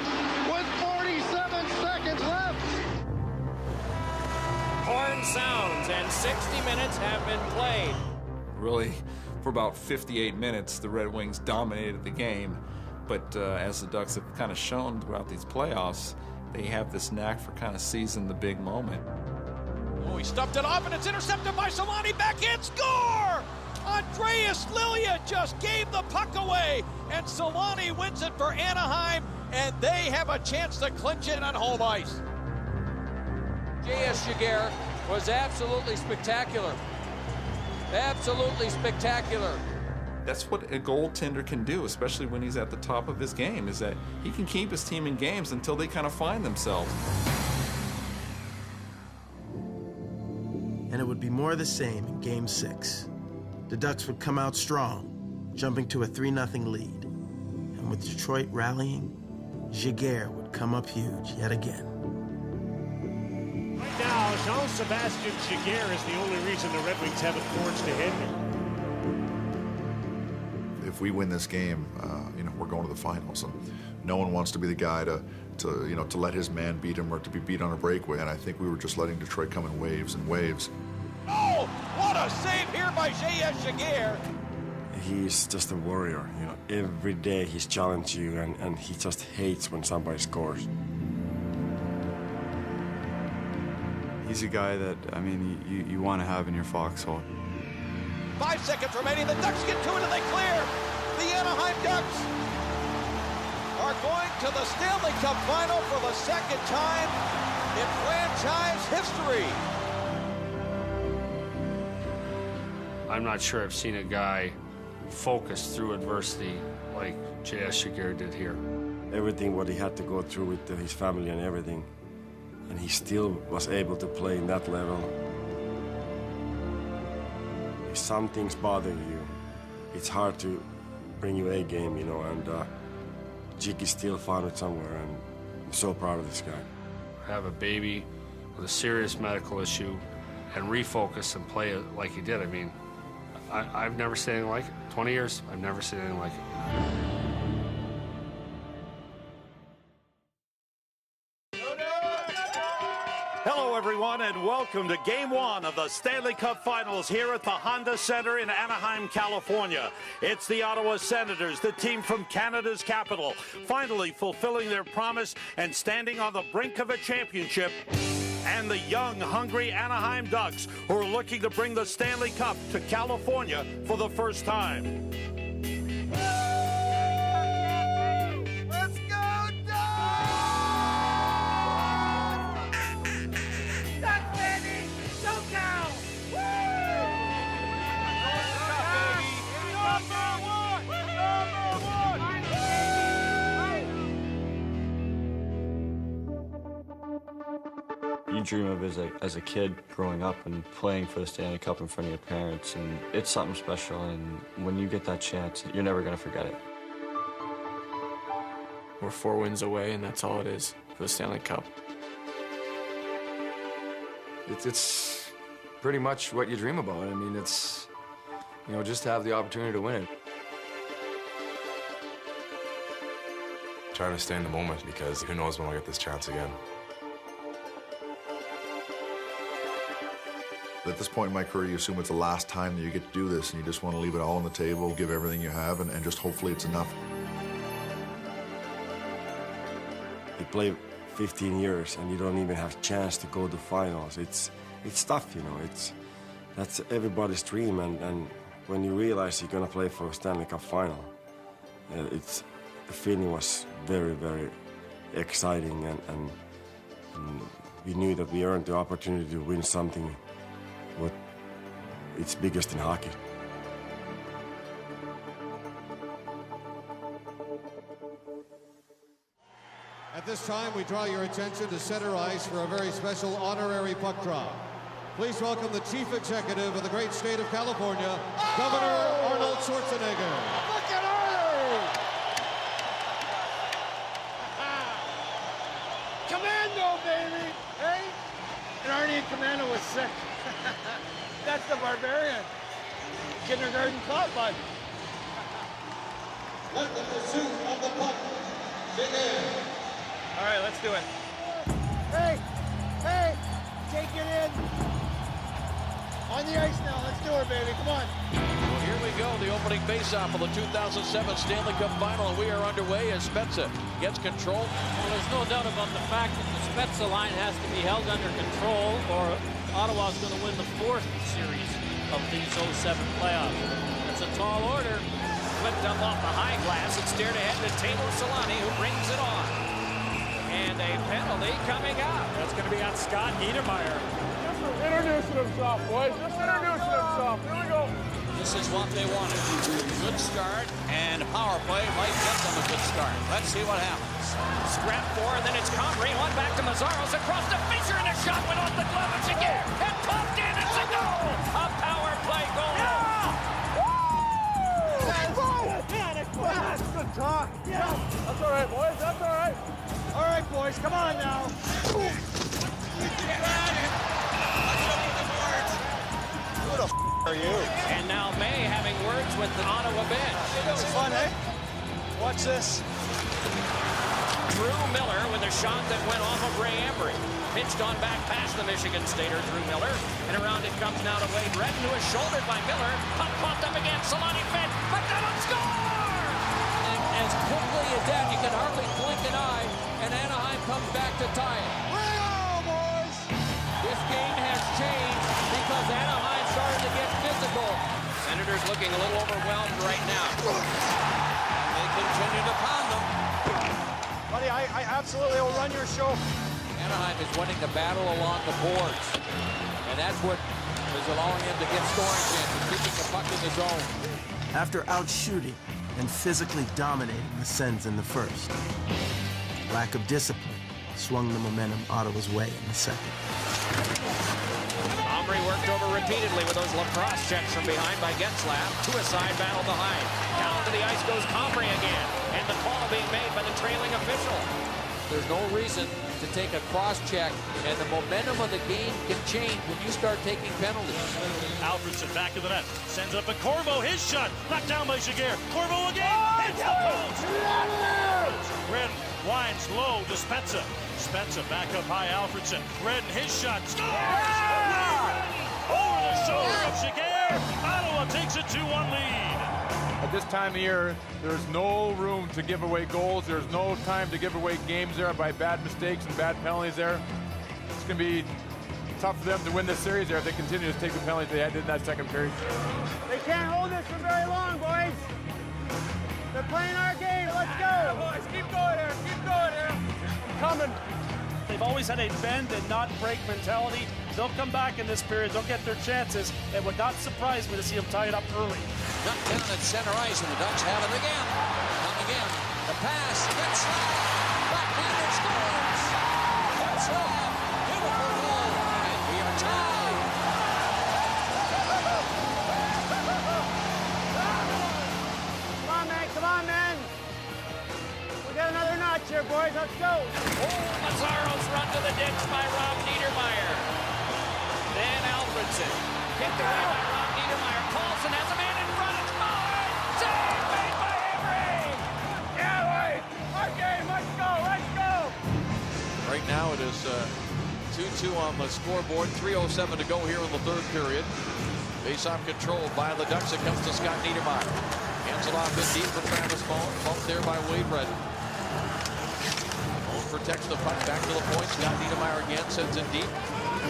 with 47 seconds left. Horn sounds, and 60 minutes have been played. Really, for about 58 minutes, the Red Wings dominated the game. But as the Ducks have kind of shown throughout these playoffs, they have this knack for kind of seizing the big moment. Oh, he stuffed it off, and it's intercepted by Solani. Backhand score! Andreas Lilia just gave the puck away, and Solani wins it for Anaheim, and they have a chance to clinch it on home ice. J.S. Giguère was absolutely spectacular. Absolutely spectacular. That's what a goaltender can do, especially when he's at the top of his game, is that he can keep his team in games until they kind of find themselves. And it would be more of the same in Game 6. The Ducks would come out strong, jumping to a 3-0 lead. And with Detroit rallying, Giguère would come up huge yet again. Right now, Jean-Sébastien Giguère is the only reason the Red Wings haven't forged ahead here. If we win this game, we're going to the finals, and no one wants to be the guy to let his man beat him or to be beat on a breakaway. And I think we were just letting Detroit come in waves and waves. Oh, what a save here by J.S. Giguère. He's just a warrior. Every day he's challenged you, and he just hates when somebody scores. He's a guy that, you want to have in your foxhole. 5 seconds remaining. The Ducks get to it and they clear. The Anaheim Ducks are going to the Stanley Cup Final for the 2nd time in franchise history. I'm not sure I've seen a guy focus through adversity like J.S. Giguère did here. Everything what he had to go through with his family and everything, and he still was able to play in that level. If some things bother you, it's hard to bring you a game, and Jiggy still found it somewhere, and I'm so proud of this guy. Have a baby with a serious medical issue and refocus and play it like he did. I've never seen anything like it. 20 years, I've never seen anything like it. Hello, everyone, and welcome to Game 1 of the Stanley Cup Finals here at the Honda Center in Anaheim, California. It's the Ottawa Senators, the team from Canada's capital, finally fulfilling their promise and standing on the brink of a championship. And the young, hungry Anaheim Ducks, who are looking to bring the Stanley Cup to California for the first time. Let's go, Ducks! Ducks, baby! Don't count! you dream of as a kid growing up and playing for the Stanley Cup in front of your parents, and it's something special, and when you get that chance, you're never going to forget it. We're 4 wins away, and that's all it is for the Stanley Cup. It's pretty much what you dream about. I mean, it's, you know, just to have the opportunity to win it. Trying to stay in the moment, because who knows when I'll get this chance again. At this point in my career, you assume it's the last time that you get to do this, and you just want to leave it all on the table, give everything you have, and just hopefully it's enough. You play 15 years and you don't even have a chance to go to finals. It's tough, you know. That's everybody's dream, and when you realize you're gonna play for a Stanley Cup Final, the feeling was very, very exciting, and we knew that we earned the opportunity to win something what it's biggest in hockey. At this time, we draw your attention to center ice for a very special honorary puck drop. Please welcome the Chief Executive of the great state of California, Governor Arnold Schwarzenegger. Look at Arnie! Commando, baby! Hey? And Arnie and Commando was sick. That's the barbarian. Kindergarten club, bud. Let the pursuit of the puck begin. All right, let's do it. Hey! Hey! Take it in. On the ice now. Let's do it, baby. Come on. Well, here we go. The opening faceoff of the 2007 Stanley Cup Final, and we are underway as Spezza gets control. Well, there's no doubt about the fact that the Spezza line has to be held under control, or Ottawa's going to win the 4th series of these 07 playoffs. That's a tall order. Flipped up off the high glass. It's steered ahead to Teemu Selanne, who brings it on. And a penalty coming out. That's going to be on Scott Niedermayer. Just introducing himself, boys. Just introducing himself. Here we go. This is what they wanted. Good start, and power play might get them a good start. Let's see what happens. Scrap 4, and then it's Comrie. One back to Mazzaros across the Fisher, and a shot went off the glove of Jaguar. And popped in. It's a goal. A power play goal. Yeah! That's good talk. Yeah. That's all right, boys. That's all right. All right, boys. Come on now. Who the f are you? And now May having words with the Ottawa bench. It's fun, eh? Watch this. Drew Miller with a shot that went off of Ray Embry. Pitched on back past the Michigan Stater, Drew Miller. And around it comes now to Wade Redden, who is shouldered by Miller. Puck popped up again. Selanne fed. McDonald scores! And as quickly as that, you can hardly blink an eye. And Anaheim comes back to tie it. Bring it on, boys! This game has changed because Anaheim started to get physical. Senators looking a little overwhelmed right now. And they continue to pound them. Buddy, I absolutely will run your show. Anaheim is winning the battle along the boards. And that's what is allowing him to get scoring chances, keeping the puck in the zone. After outshooting and physically dominating the Sens in the first, lack of discipline swung the momentum Ottawa's way in the second. Comrie worked over repeatedly with those lacrosse checks from behind by Getzlaf. Suicide battle behind. Down to the ice goes Comrie again. And the call being made by the trailing official. There's no reason to take a cross-check, and the momentum of the game can change when you start taking penalties. Alfredson back of the net. Sends up a Corvo. His shot. Knocked down by Jaguar. Corvo again. Hits the post. Redden winds low to Spezza. Spezza back up high. Alfredson. Redden, his shot. Scores! Over the shoulder of Jaguar. Ottawa takes a 2-1 lead. At this time of year, there's no room to give away goals. There's no time to give away games there by bad mistakes and bad penalties there. It's going to be tough for them to win this series there if they continue to take the penalties they did in that second period. They can't hold this for very long, boys. They're playing our game. Let's go. Yeah, boys, keep going here. Keep going here. Coming. They've always had a bend and not break mentality. They'll come back in this period. They'll get their chances. It would not surprise me to see them tie it up early. Ducked down at center ice, and the Ducks have it again. Coming in. The pass. Getzlaf. Backhander scores. Getzlaf. Beautiful goal. Ducks go. Mazzaro's run to the ditch by Rob Niedermeyer. Then Alfredson picked away by Rob Niedermeyer. Paulson has a man in front. It's Muller. Save made by Emery. Yeah, wait. Our game. Let's go. Let's go. Right now it is 2-2 on the scoreboard. 3:07 to go here in the third period. Face-off controlled by the Ducks. It comes to Scott Niedermeyer. Hands it off in deep for Travis Moan. Bumped there by Wade Redden. Moan protects the puck back to the point. Scott Niedermeyer again sends it deep.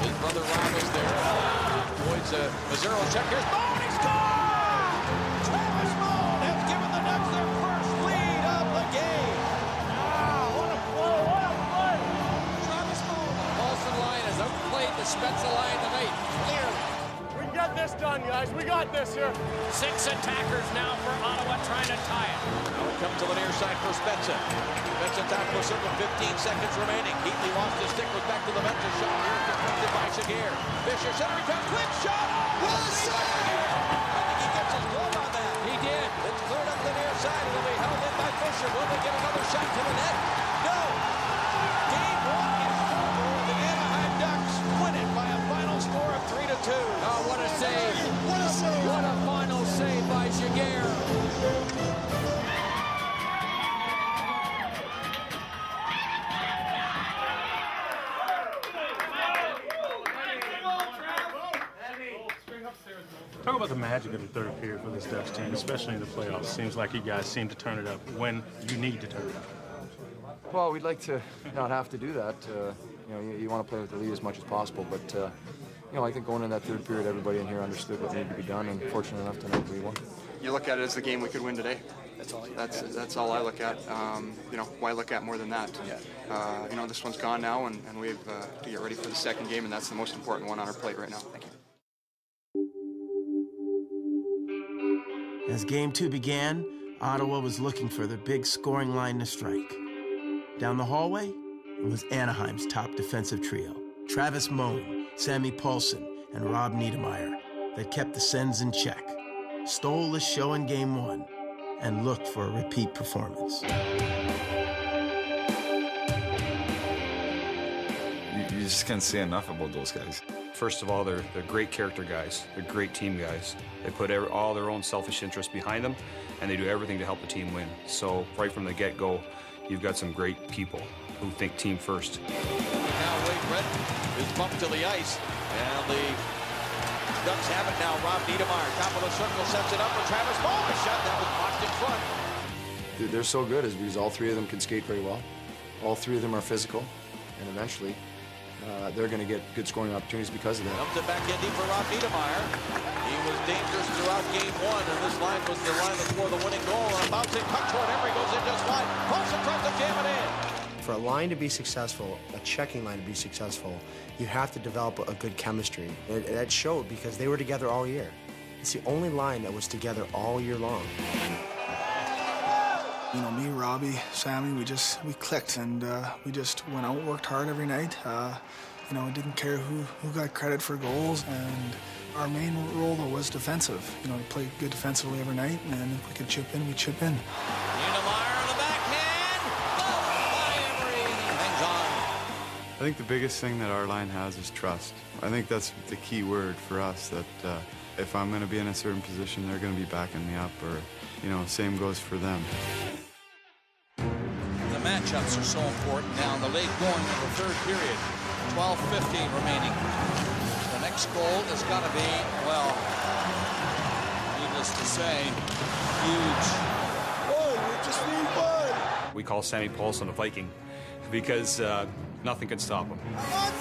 His brother Rob is there. Avoids a Mazzaro check. Here's Moan. He scores! Travis Moan has given the Ducks their first lead of the game. What a flow. What a play. Travis Moan. The Paulson line has outplayed the Spezza line tonight. Clearly. We got this done, guys. We got this here. 6 attackers now for Ottawa trying to tie it. Now it comes to the near side for Spezza. Spezza tackle a circle, 15 seconds remaining. Heatley lost his stick, was back to the bench. A shot here deflected by Shagir. Fisher centering comes, quick shot! Wilson! I think he gets his glove on that. He did. It's cleared up the near side. It'll be held in by Fisher. Will they get another shot to the net? No! Game 1 is over. The Anaheim Ducks win it by a final score of 3-2. Oh, what a save. What a save. What a final save by Shagir. Talk about the magic of the third period for this Ducks team, especially in the playoffs. Seems like you guys seem to turn it up when you need to turn it up. Well, we'd like to not have to do that. You want to play with the lead as much as possible, but I think going in that third period, everybody in here understood what needed to be done, and fortunate enough tonight we won. You look at it as the game we could win today. That's all I look at. Why look at more than that? This one's gone now, and we have to get ready for the second game, and that's the most important one on our plate right now. Thank you. As Game 2 began, Ottawa was looking for the big scoring line to strike. Down the hallway, it was Anaheim's top defensive trio, Travis Moan, Sammy Paulson, and Rob Niedermeyer, that kept the Sens in check, stole the show in Game 1, and looked for a repeat performance. You just can't say enough about those guys. First of all, they're great character guys. They're great team guys. They put all their own selfish interests behind them, and they do everything to help the team win. So right from the get-go, you've got some great people who think team first. Now Wade Redden is bumped to the ice, and the Ducks have it now. Rob Niedermeyer, top of the circle, sets it up for Travis Moan. A shot that was blocked in front. They're so good is because all three of them can skate very well. All three of them are physical, and eventually they're going to get good scoring opportunities because of that. Comes it back in deep for Rob Niedermeyer. He was dangerous throughout Game 1, and this line was the line that scored the winning goal. And a bouncing puck toward Emery goes in just wide. Paulson tries to jam it in. For a line to be successful, a checking line to be successful, you have to develop a good chemistry. That showed because they were together all year. It's the only line that was together all year long. Me, Robbie, Sammy, we clicked, and we just went out, worked hard every night. We didn't care who got credit for goals, and our main role though was defensive. To play good defensively every night, and if we could chip in, we chip in. Niedermeyer on the backhand. By Emery. He hangs on. I think the biggest thing that our line has is trust. I think that's the key word for us, that if I'm going to be in a certain position, they're going to be backing me up, or, same goes for them. The matchups are so important now. The late going in the third period. 12:15 remaining. The next goal has got to be, well, needless to say, huge. Oh, we just need one. We call Sammy Paulson a Viking because nothing can stop him. That's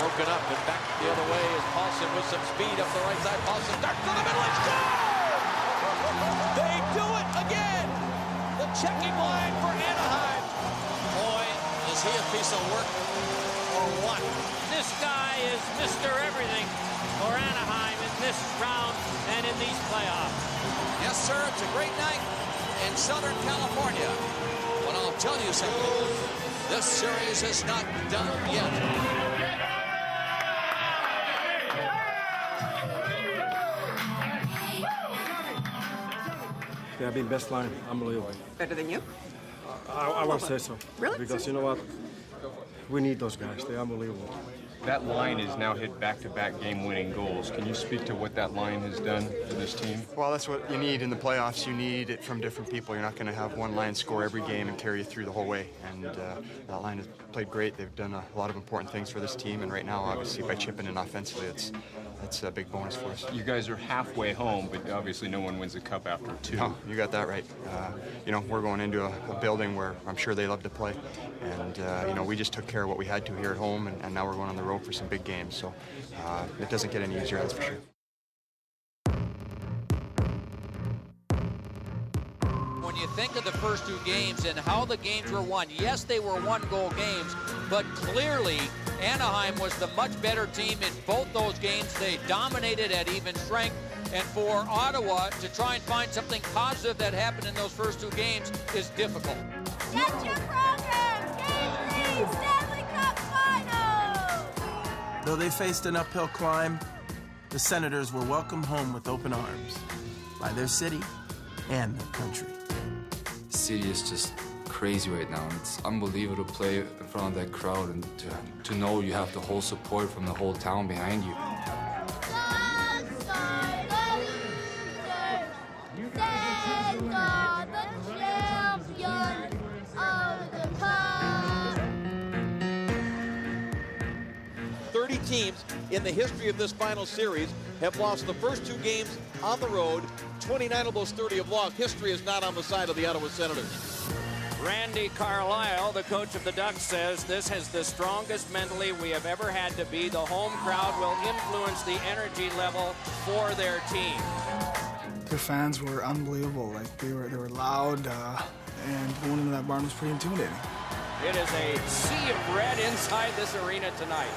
broken up and back the other way as Paulson with some speed up the right side. Paulson darts to the middle and scores! They do it again! The checking line for Anaheim. Boy, is he a piece of work or what? This guy is Mr. Everything for Anaheim in this round and in these playoffs. Yes, sir, it's a great night in Southern California. But I'll tell you something, this series is not done yet. Yeah, being best line, unbelievable. Better than you? I want to say so. Really? Because you know what? We need those guys. They're unbelievable. That line has now hit back-to-back game-winning goals. Can you speak to what that line has done for this team? Well, that's what you need in the playoffs. You need it from different people. You're not going to have one line score every game and carry you through the whole way. And that line has played great. They've done a lot of important things for this team. And right now, obviously, by chipping in offensively, it's a big bonus for us. You guys are halfway home, but obviously no one wins a cup after 2. No, you got that right. You know, we're going into a building where I'm sure they love to play. And, you know, we just took care of what we had to here at home, and now we're going on the road for some big games. So it doesn't get any easier, that's for sure. When you think of the first 2 games and how the games were won, yes, they were 1-goal games, but clearly Anaheim was the much better team in both those games. They dominated at even strength. And for Ottawa to try and find something positive that happened in those first 2 games is difficult. Get your program! Game 3, Stanley Cup Final! Though they faced an uphill climb, the Senators were welcomed home with open arms by their city and their country. The city is just crazy right now. It's unbelievable to play in front of that crowd and to know you have the whole support from the whole town behind you. Teams in the history of this final series have lost the first 2 games on the road. 29 of those 30 have lost. History is not on the side of the Ottawa Senators. Randy Carlyle, the coach of the Ducks, says this is the strongest mentally we have ever had to be. The home crowd will influence the energy level for their team. The fans were unbelievable. Like they were loud, and going into that barn was pretty intimidating. It is a sea of red inside this arena tonight.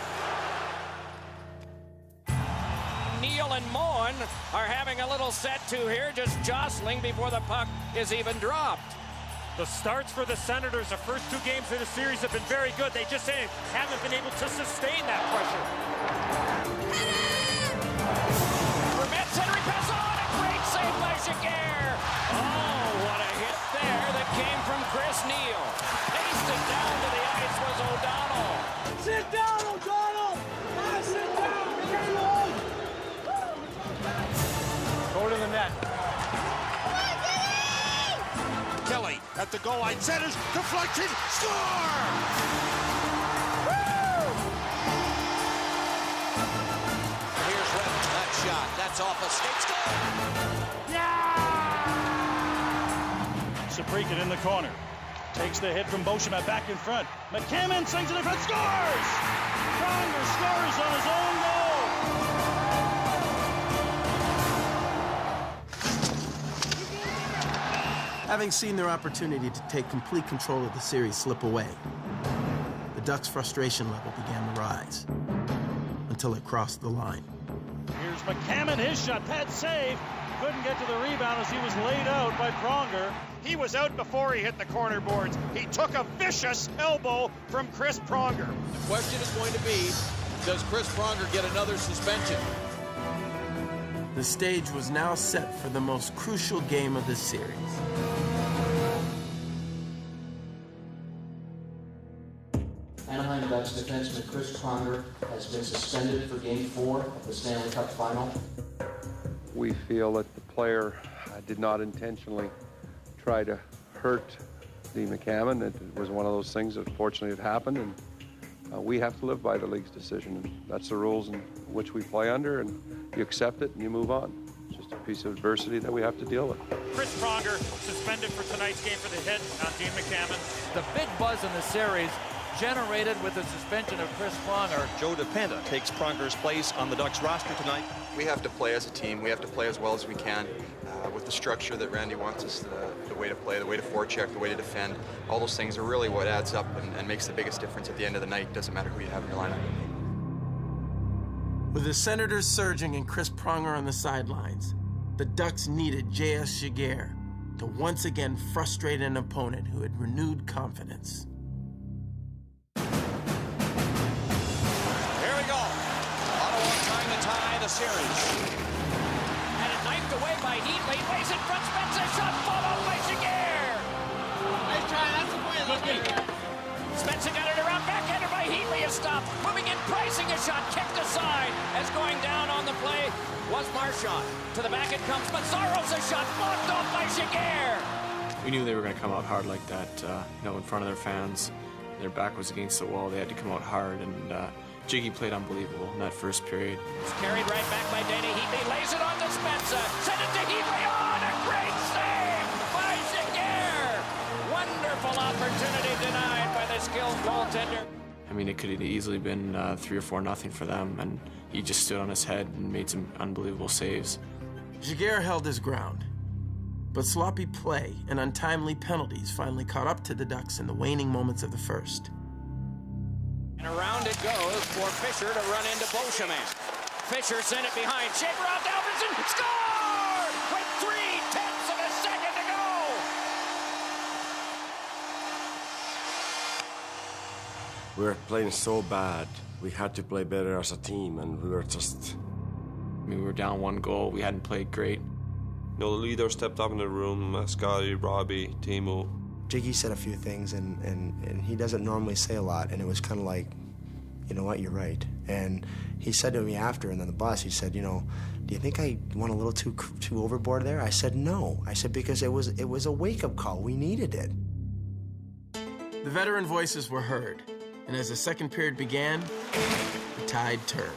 Neal and Moen are having a little set to here, just jostling before the puck is even dropped. The starts for the Senators, the first 2 games of the series have been very good. They just haven't been able to sustain that pressure. Vermette centering pass on, a great save by Giguère. Oh, what a hit there that came from Chris Neal. Pasted down to the ice was O'Donnell. Sit down, O'Donnell! Sit down! Go to the net. Kelly at the goal line, centers, deflection, score! Here's Redden, that shot, that's off a stick. Sabrikin in the corner. Takes the hit from Beauchemin back in front. McCammon swings it in front, scores! Pronger scores on his own goal! Having seen their opportunity to take complete control of the series slip away, the Ducks' frustration level began to rise until it crossed the line. Here's McCammon, his shot, pad save. Couldn't get to the rebound as he was laid out by Pronger. He was out before he hit the corner boards. He took a vicious elbow from Chris Pronger. The question is going to be, does Chris Pronger get another suspension? The stage was now set for the most crucial game of the series. Anaheim Ducks defenseman Chris Pronger has been suspended for Game 4 of the Stanley Cup Final. We feel that the player did not intentionally try to hurt the McCammon. It was one of those things that fortunately had happened, and we have to live by the league's decision. And that's the rules in which we play under, and you accept it and you move on. It's just a piece of adversity that we have to deal with. Chris Pronger suspended for tonight's game for the hit on Dean McCammon. The big buzz in the series generated with the suspension of Chris Pronger. Joe DePenta takes Pronger's place on the Ducks roster tonight. We have to play as a team. We have to play as well as we can with the structure that Randy wants us, the way to play, the way to forecheck, the way to defend. All those things are really what adds up and makes the biggest difference at the end of the night. Doesn't matter who you have in your lineup. With the Senators surging and Chris Pronger on the sidelines, the Ducks needed J.S. Giguère to once again frustrate an opponent who had renewed confidence. The series. And it knifed away by Heatley. Plays in front, Spencer shot followed by Giguère. Spencer got it around, backhander by Heatley, is stopped. Moving in, pricing a shot, kicked aside. As going down on the play was Marchand. To the back it comes, Mazzaro's a shot, blocked off by Giguère. We knew they were going to come out hard like that, in front of their fans. Their back was against the wall. They had to come out hard, and Jiggy played unbelievable in that first period. It's carried right back by Danny Heatley, lays it on to Spencer. Send it to Heatley, on a great save by Giguère. Wonderful opportunity denied by the skilled goaltender. I mean, it could have easily been 3 or 4-0 for them, and he just stood on his head and made some unbelievable saves. Giguère held his ground, but sloppy play and untimely penalties finally caught up to the Ducks in the waning moments of the first. And around it goes for Fisher to run into Beauchemin. Fisher sent it behind. Shaver out to Alfredson. Score! With 3/10 of a second to go. We were playing so bad. We had to play better as a team, and we were just... We were down 1 goal. We hadn't played great. The leader stepped up in the room, Scotty, Robbie, Teemu. Jiggy said a few things, and he doesn't normally say a lot, and it was kind of like, you know what, you're right. And he said to me after, and on the bus, he said, do you think I went a little too overboard there? I said, no. I said, because it was a wake-up call. We needed it. The veteran voices were heard, and as the second period began, the tide turned.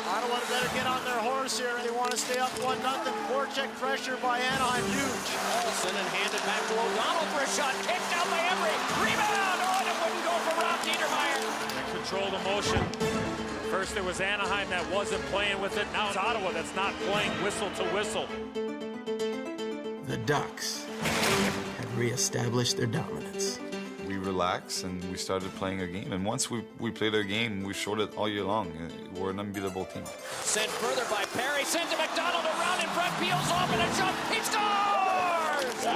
Ottawa better get on their horse here. They want to stay up 1-0. Forecheck pressure by Anaheim, huge. Olsen and handed back to O'Donnell for a shot. Kicked out by Emery. Rebound! Oh, and it wouldn't go for Rob Niedermeyer. Control the motion. First it was Anaheim that wasn't playing with it. Now it's Ottawa that's not playing whistle to whistle. The Ducks had reestablished their dominance. We relaxed and we started playing a game. And once we played our game, we showed it all year long. We're an unbeatable team. Sent further by Perry, sent to McDonald around in front, peels off and a shot. He scores!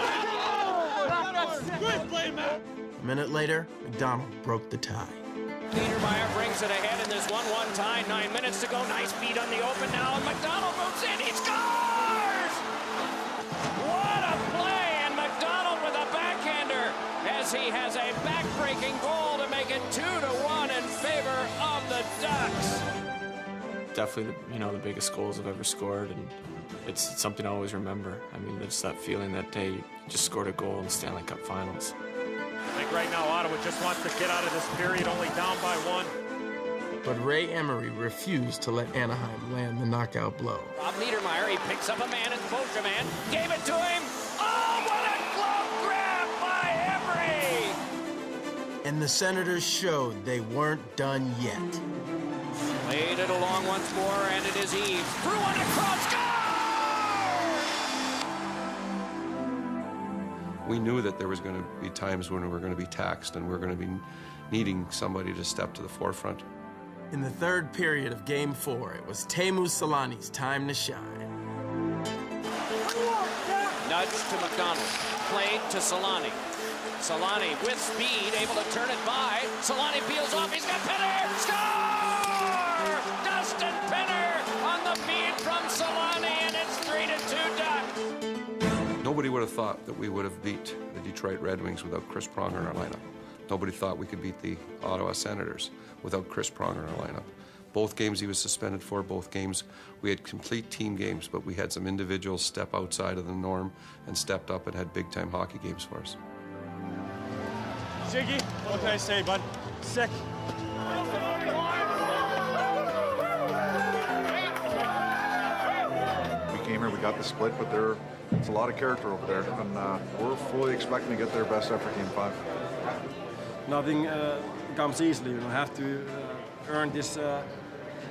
Good play, Matt. A minute later, McDonald broke the tie. Niedermeyer brings it ahead in this 1-1 tie. 9 minutes to go. Nice beat on the open now, and McDonald moves in. He scores! What a play! And McDonald with a backhander as he has a back-breaking goal to make it 2-1 in favor of the Ducks. Definitely, the biggest goals I've ever scored, and it's something I always remember. I mean, it's that feeling that day you just scored a goal in the Stanley Cup Finals. I think right now Ottawa just wants to get out of this period only down by 1. But Ray Emery refused to let Anaheim land the knockout blow. Rob Niedermeyer, he picks up a man in Beauchemin, gave it to him. Oh, what a glove grab by Emery! And the Senators showed they weren't done yet. Played it along once more, and it is Eves. Through one across, score! We knew that there was going to be times when we were going to be taxed and we were going to be needing somebody to step to the forefront. In the third period of Game 4, it was Teemu Selanne's time to shine. Nudge to McDonald. Played to Selanne. Selanne with speed, able to turn it by. Selanne peels off. He's got Penner. Score! Dustin Penner on the feed from Selanne, and it's 3-2 Ducks. Nobody would have thought that we would have beat the Detroit Red Wings without Chris Pronger in our lineup. Nobody thought we could beat the Ottawa Senators without Chris Pronger in our lineup. Both games he was suspended for, both games we had complete team games, but we had some individuals step outside of the norm and stepped up and had big-time hockey games for us. Ziggy, what can I say, bud? Sick. We came here, we got the split, but it's a lot of character over there, and we're fully expecting to get their best effort Game 5. Nothing comes easily. You have to earn this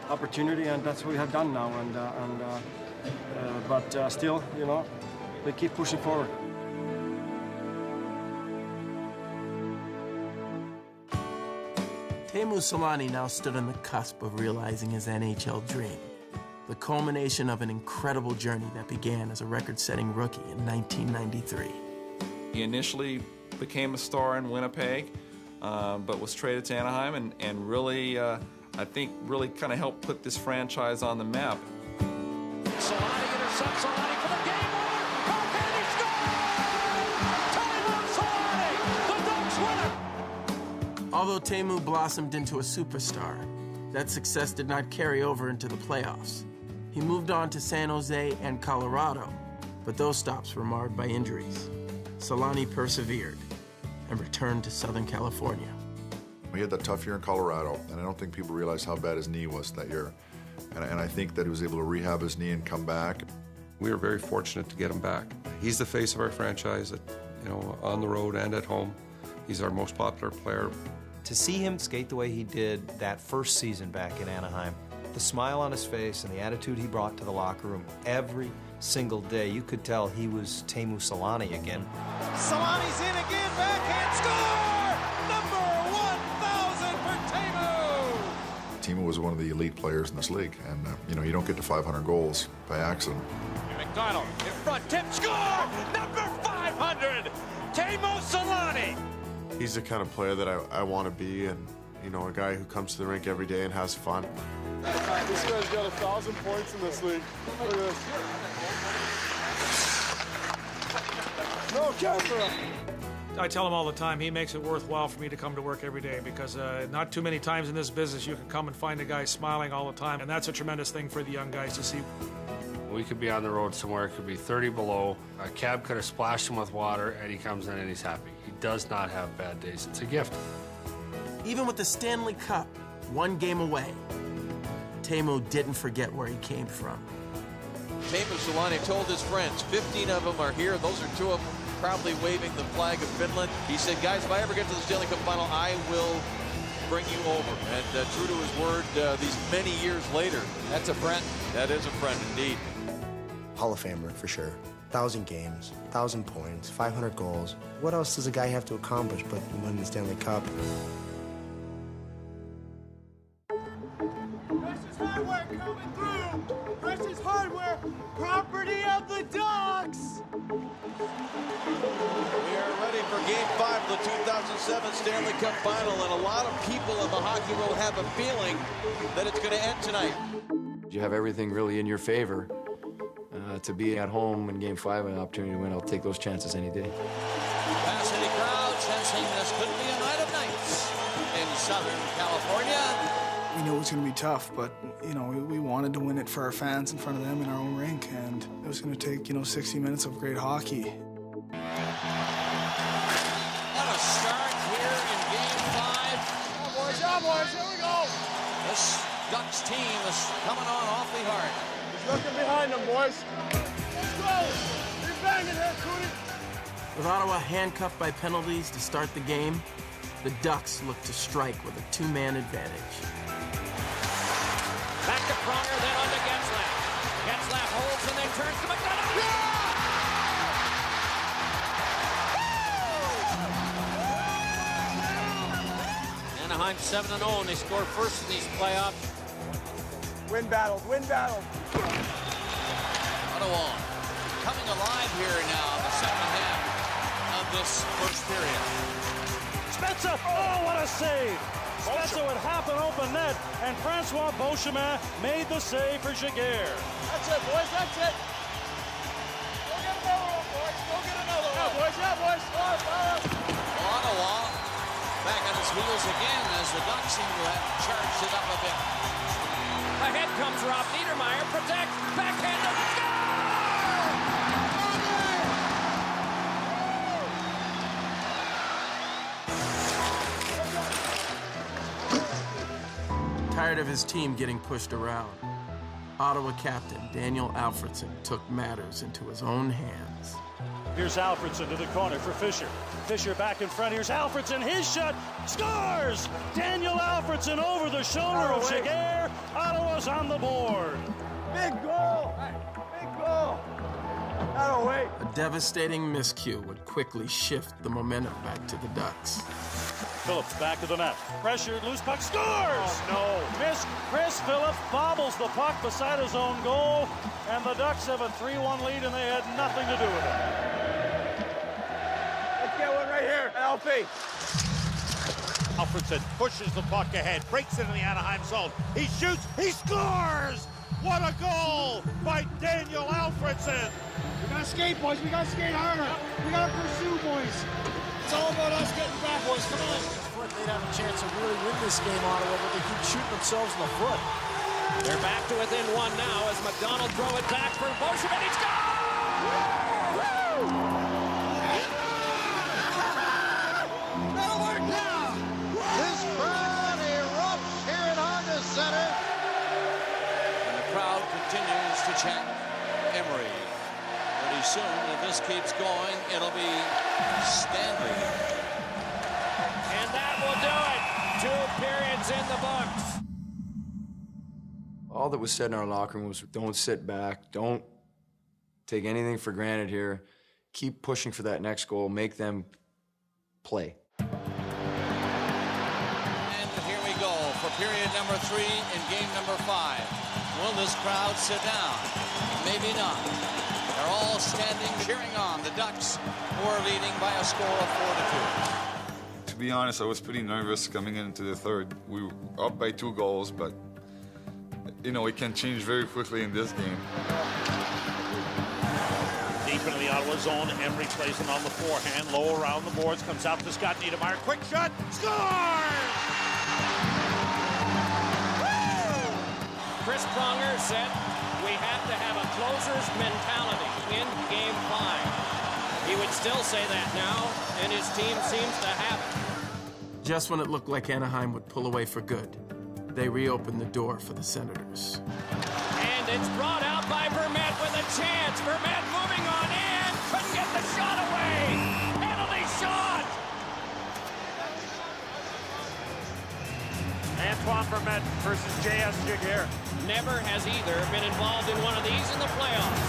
opportunity, and that's what we have done now. But still, we keep pushing forward. Teemu Selanne now stood on the cusp of realizing his NHL dream, the culmination of an incredible journey that began as a record-setting rookie in 1993. He initially became a star in Winnipeg, but was traded to Anaheim and really, I think, really kind of helped put this franchise on the map. Selanne intercepts Selanne for the game winner. He scores! Although Teemu blossomed into a superstar, that success did not carry over into the playoffs. He moved on to San Jose and Colorado, but those stops were marred by injuries. Selanne persevered and returned to Southern California. He had that tough year in Colorado, and I don't think people realize how bad his knee was that year. And I think that he was able to rehab his knee and come back. We were very fortunate to get him back. He's the face of our franchise, on the road and at home. He's our most popular player. To see him skate the way he did that first season back in Anaheim, the smile on his face and the attitude he brought to the locker room every single day, you could tell he was Teemu Selanne again. Solanne's in again, backhand score! Number 1,000 for Teemu! Teemu was one of the elite players in this league, and you don't get to 500 goals by accident. McDonald in front, tip, score! Number 500, Teemu Selanne! He's the kind of player that I want to be, and a guy who comes to the rink every day and has fun. This guy's got 1,000 points in this league. Look at this. No camera. I tell him all the time, he makes it worthwhile for me to come to work every day because not too many times in this business you can come and find a guy smiling all the time, and that's a tremendous thing for the young guys to see. We could be on the road somewhere, it could be 30 below, a cab could have splashed him with water, and he comes in and he's happy. He does not have bad days. It's a gift. Even with the Stanley Cup one game away, Teemu didn't forget where he came from. Teemu Selanne told his friends, 15 of them are here. Those are 2 of them proudly waving the flag of Finland. He said, guys, if I ever get to the Stanley Cup Final, I will bring you over. And true to his word, these many years later, that's a friend. That is a friend indeed. Hall of Famer for sure. 1,000 games, 1,000 points, 500 goals. What else does a guy have to accomplish but win the Stanley Cup? Precious Hardware coming through! Precious Hardware, property of the Ducks! We are ready for Game 5 of the 2007 Stanley Cup Final, and a lot of people in the hockey world have a feeling that it's going to end tonight. You have everything really in your favor. To be at home in Game 5 and an opportunity to win, I'll take those chances any day. Capacity crowd sensing this could be a night of nights in Southern California. We knew it was going to be tough, but, we wanted to win it for our fans in front of them in our own rink, and it was going to take, 60 minutes of great hockey. What a start here in Game 5. Yeah, boys, here we go. This Ducks team is coming on awfully hard. He's looking behind them, boys. Let's go. You're banging here, Cooney. With Ottawa handcuffed by penalties to start the game, the Ducks looked to strike with a 2-man advantage. Back to Pronger, then on to Getzlaff. Getzlaff holds and then turns to McDonald. Anaheim 7-0, and they score first in these playoffs. Win battles, win battles. Ottawa coming alive here now in the second half of this first period. Spezza, oh, what a save! Spezza with half an open net, and Francois Beauchemin made the save for Giguère. That's it, boys, that's it. Go get another one, boys. Go get another one. Yeah, boys. Ottawa back on his heels again as the Ducks seem to have charged it up a bit. Ahead comes Rob Niedermeyer, protect, backhand, Tired of his team getting pushed around, Ottawa captain Daniel Alfredsson took matters into his own hands. Here's Alfredsson to the corner for Fisher. Fisher back in front. Here's Alfredsson. His shot scores! Daniel Alfredsson over the shoulder of Giguère. Ottawa's on the board. Big goal! Big goal! A devastating miscue would quickly shift the momentum back to the Ducks. Phillips back to the net. Pressured, loose puck, scores! Oh, no. Miss Chris Phillips bobbles the puck beside his own goal, and the Ducks have a 3-1 lead, and they had nothing to do with it. Let's get one right here, LP. Alfredsson pushes the puck ahead, breaks into the Anaheim zone. He shoots, he scores! What a goal by Daniel Alfredsson! We gotta skate, boys. We gotta skate harder. We gotta pursue, boys. It's all about us getting back, boys. Come on. foot, they'd have a chance to really win this game, Ottawa, but they keep shooting themselves in the foot. They're back to within one now as McDonald throw it back for Boschman. He's gone! That'll work now! This crowd erupts here at Honda Center. And the crowd continues to chant Emery. Pretty soon, if this keeps going, it'll be Stanley. And that will do it. 2 periods in the books. All that was said in our locker room was, don't sit back, don't take anything for granted here. Keep pushing for that next goal, make them play. And here we go for period number 3 in game number 5. Will this crowd sit down? Maybe not. They're all standing, cheering on the Ducks, who are leading by a score of 4-2. To be honest, I was pretty nervous coming into the third. We were up by 2 goals, but you know, it can change very quickly in this game. Deep into the Ottawa zone, Emery plays it on the forehand, low around the boards, comes out to Scott Niedermayer, quick shot, scores! Chris Pronger said we have to have a closer's mentality in game 5. He would still say that now, and his team seems to have it. Just when it looked like Anaheim would pull away for good, they reopened the door for the Senators. And it's brought out by Vermette with a chance. Vermette moving on in, couldn't get the shot away. Penalty shot. Antoine Vermette versus J.S. Giguère. Never has either been involved in one of these in the playoffs.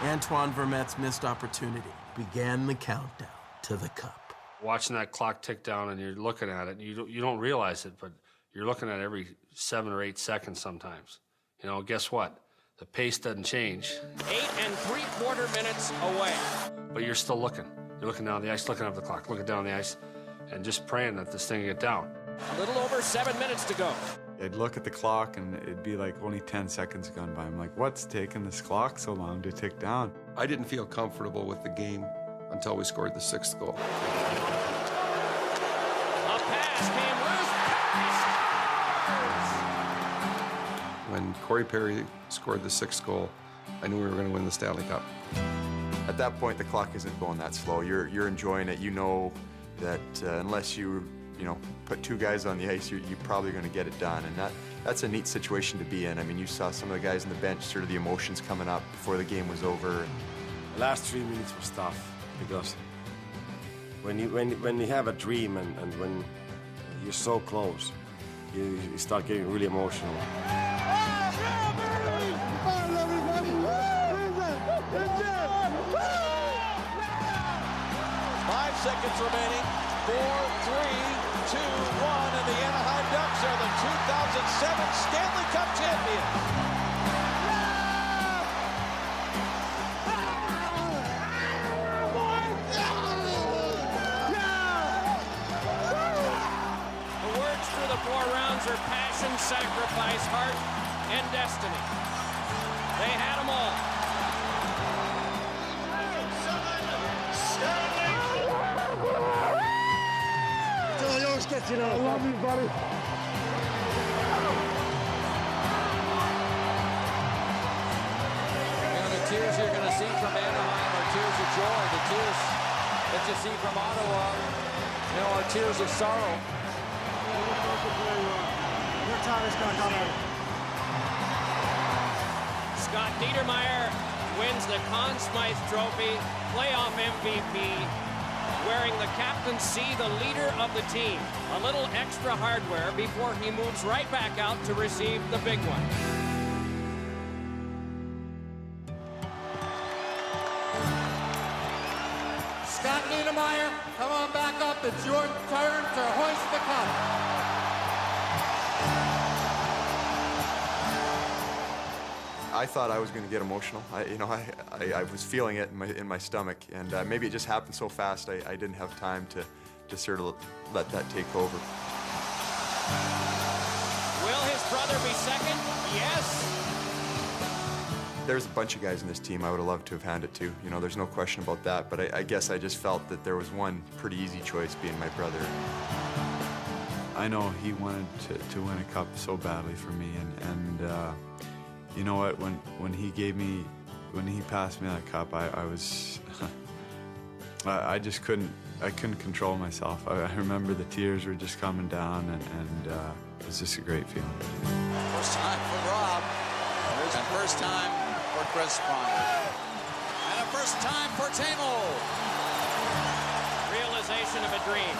No! Antoine Vermette's missed opportunity began the countdown to the cup. Watching that clock tick down and you're looking at it, and you don't realize it, but you're looking at it every 7 or 8 seconds sometimes. You know, guess what? The pace doesn't change. 8 3/4 minutes away. But you're still looking. You're looking down the ice, looking up the clock, looking down the ice, and just praying that this thing get down. A little over 7 minutes to go. I'd look at the clock and it'd be like only 10 seconds gone by. I'm like, what's taking this clock so long to tick down? I didn't feel comfortable with the game until we scored the 6th goal. A pass came loose. When Corey Perry scored the 6th goal, I knew we were going to win the Stanley Cup. At that point, the clock isn't going that slow. You're enjoying it. You know that unless you put 2 guys on the ice, you're probably going to get it done. And that's a neat situation to be in. I mean, you saw some of the guys on the bench, sort of the emotions coming up before the game was over. The last 3 minutes was tough because when you have a dream and when you're so close, you start getting really emotional. 5 seconds remaining. 4, 3, 2, 1, and the Anaheim Ducks are the 2007 Stanley Cup champions. The words through the 4 rounds are passion, sacrifice, heart, and destiny. They had them all. I love you, buddy. And the tears you're going to see from Anaheim are tears of joy. The tears that you see from Ottawa, are tears of sorrow. Your time is going to come out. Scott Niedermayer wins the Conn Smythe Trophy, playoff MVP, wearing the captain's C, the leader of the team. A little extra hardware before he moves right back out to receive the big one. Scott Niedermayer, come on back up. It's your turn to hoist the cup. I thought I was going to get emotional. I was feeling it in my stomach, and maybe it just happened so fast I didn't have time to sort of let that take over. Will his brother be second? Yes. There's a bunch of guys in this team I would have loved to have handed to. You know, there's no question about that. But I guess I just felt that there was one pretty easy choice, being my brother. I know he wanted to win a cup so badly for me, and you know what? When he passed me that cup, I was I just couldn't control myself. I remember the tears were just coming down, and it was just a great feeling. First time for Rob, and first time for Chris Pronger, and a first time for Tamo. Realization of a dream.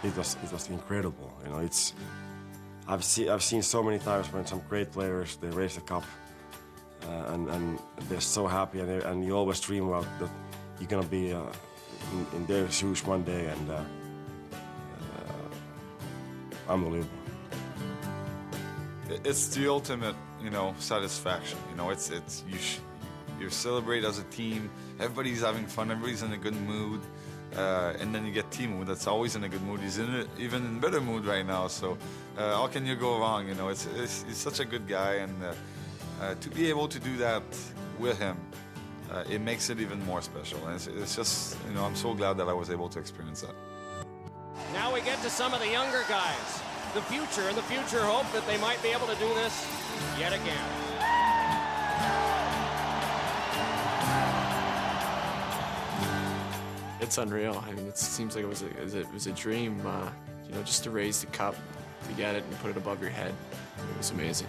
It was incredible. You know, I've seen so many times when some great players, they raise the cup, and they're so happy, and you always dream about that you're gonna be in their shoes one day, and unbelievable. It's the ultimate, you know, satisfaction. You know, you celebrate as a team. Everybody's having fun. Everybody's in a good mood. And then you get Timo that's always in a good mood. He's even in better mood right now. So how can you go wrong? You know, he's such a good guy, and to be able to do that with him, it makes it even more special. And it's just, you know, I'm so glad that I was able to experience that. Now we get to some of the younger guys. The future and the future hope that they might be able to do this yet again. It's unreal. I mean, it seems like it was a dream, you know, just to raise the cup, to get it and put it above your head. It was amazing.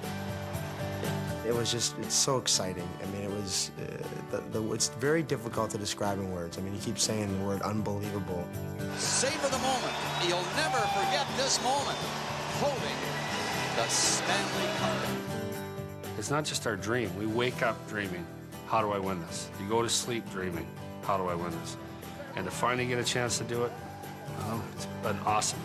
It's so exciting. I mean, it was, it's very difficult to describe in words. I mean, you keep saying the word unbelievable. Savor the moment. You'll never forget this moment. Holding the Stanley Cup. It's not just our dream. We wake up dreaming, how do I win this? You go to sleep dreaming, how do I win this? And to finally get a chance to do it, well, it's been awesome.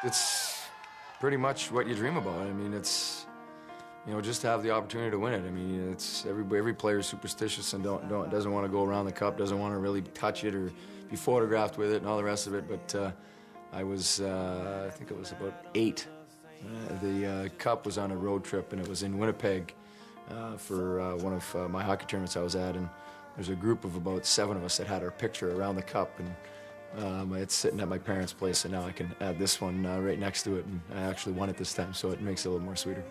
It's pretty much what you dream about. I mean, it's, you know, just to have the opportunity to win it. I mean, it's every player is superstitious and doesn't want to go around the cup, doesn't want to really touch it or be photographed with it and all the rest of it. But I was, I think it was about 8. The cup was on a road trip, and it was in Winnipeg for one of my hockey tournaments I was at. And there's a group of about 7 of us that had our picture around the cup, and it's sitting at my parents' place, and now I can add this one right next to it, and I actually won it this time, so it makes it a little more sweeter.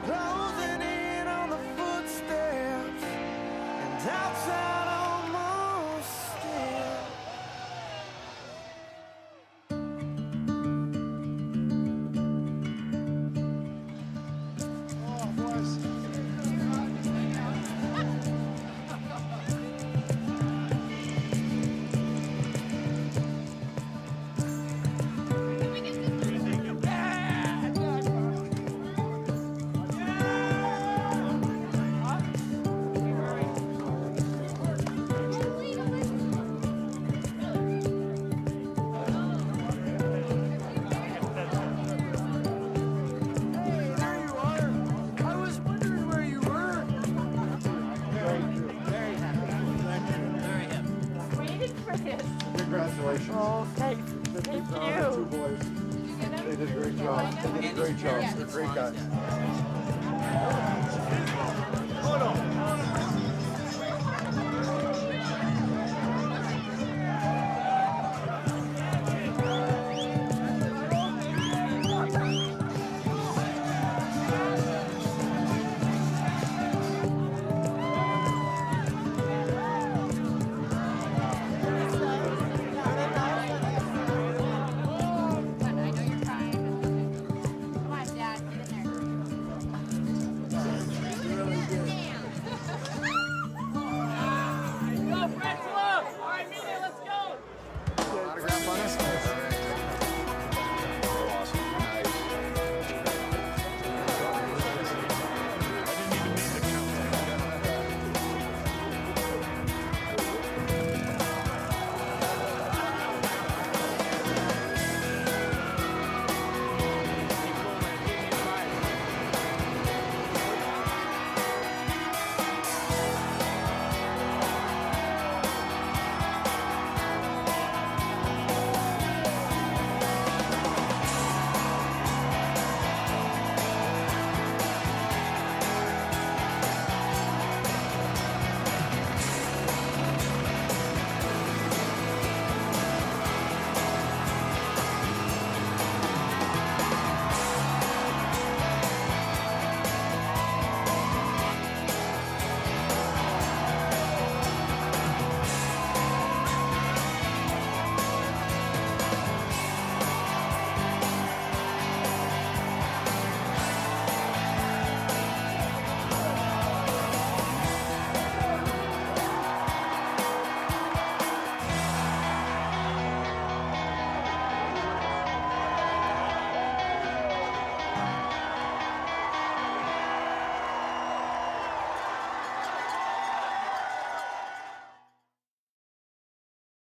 Closing in on the footsteps, and outside almost still. Oh, boys. Congratulations. Oh, thank you. Two boys. They did a great job. They did a great job. They're great guys. Hold on.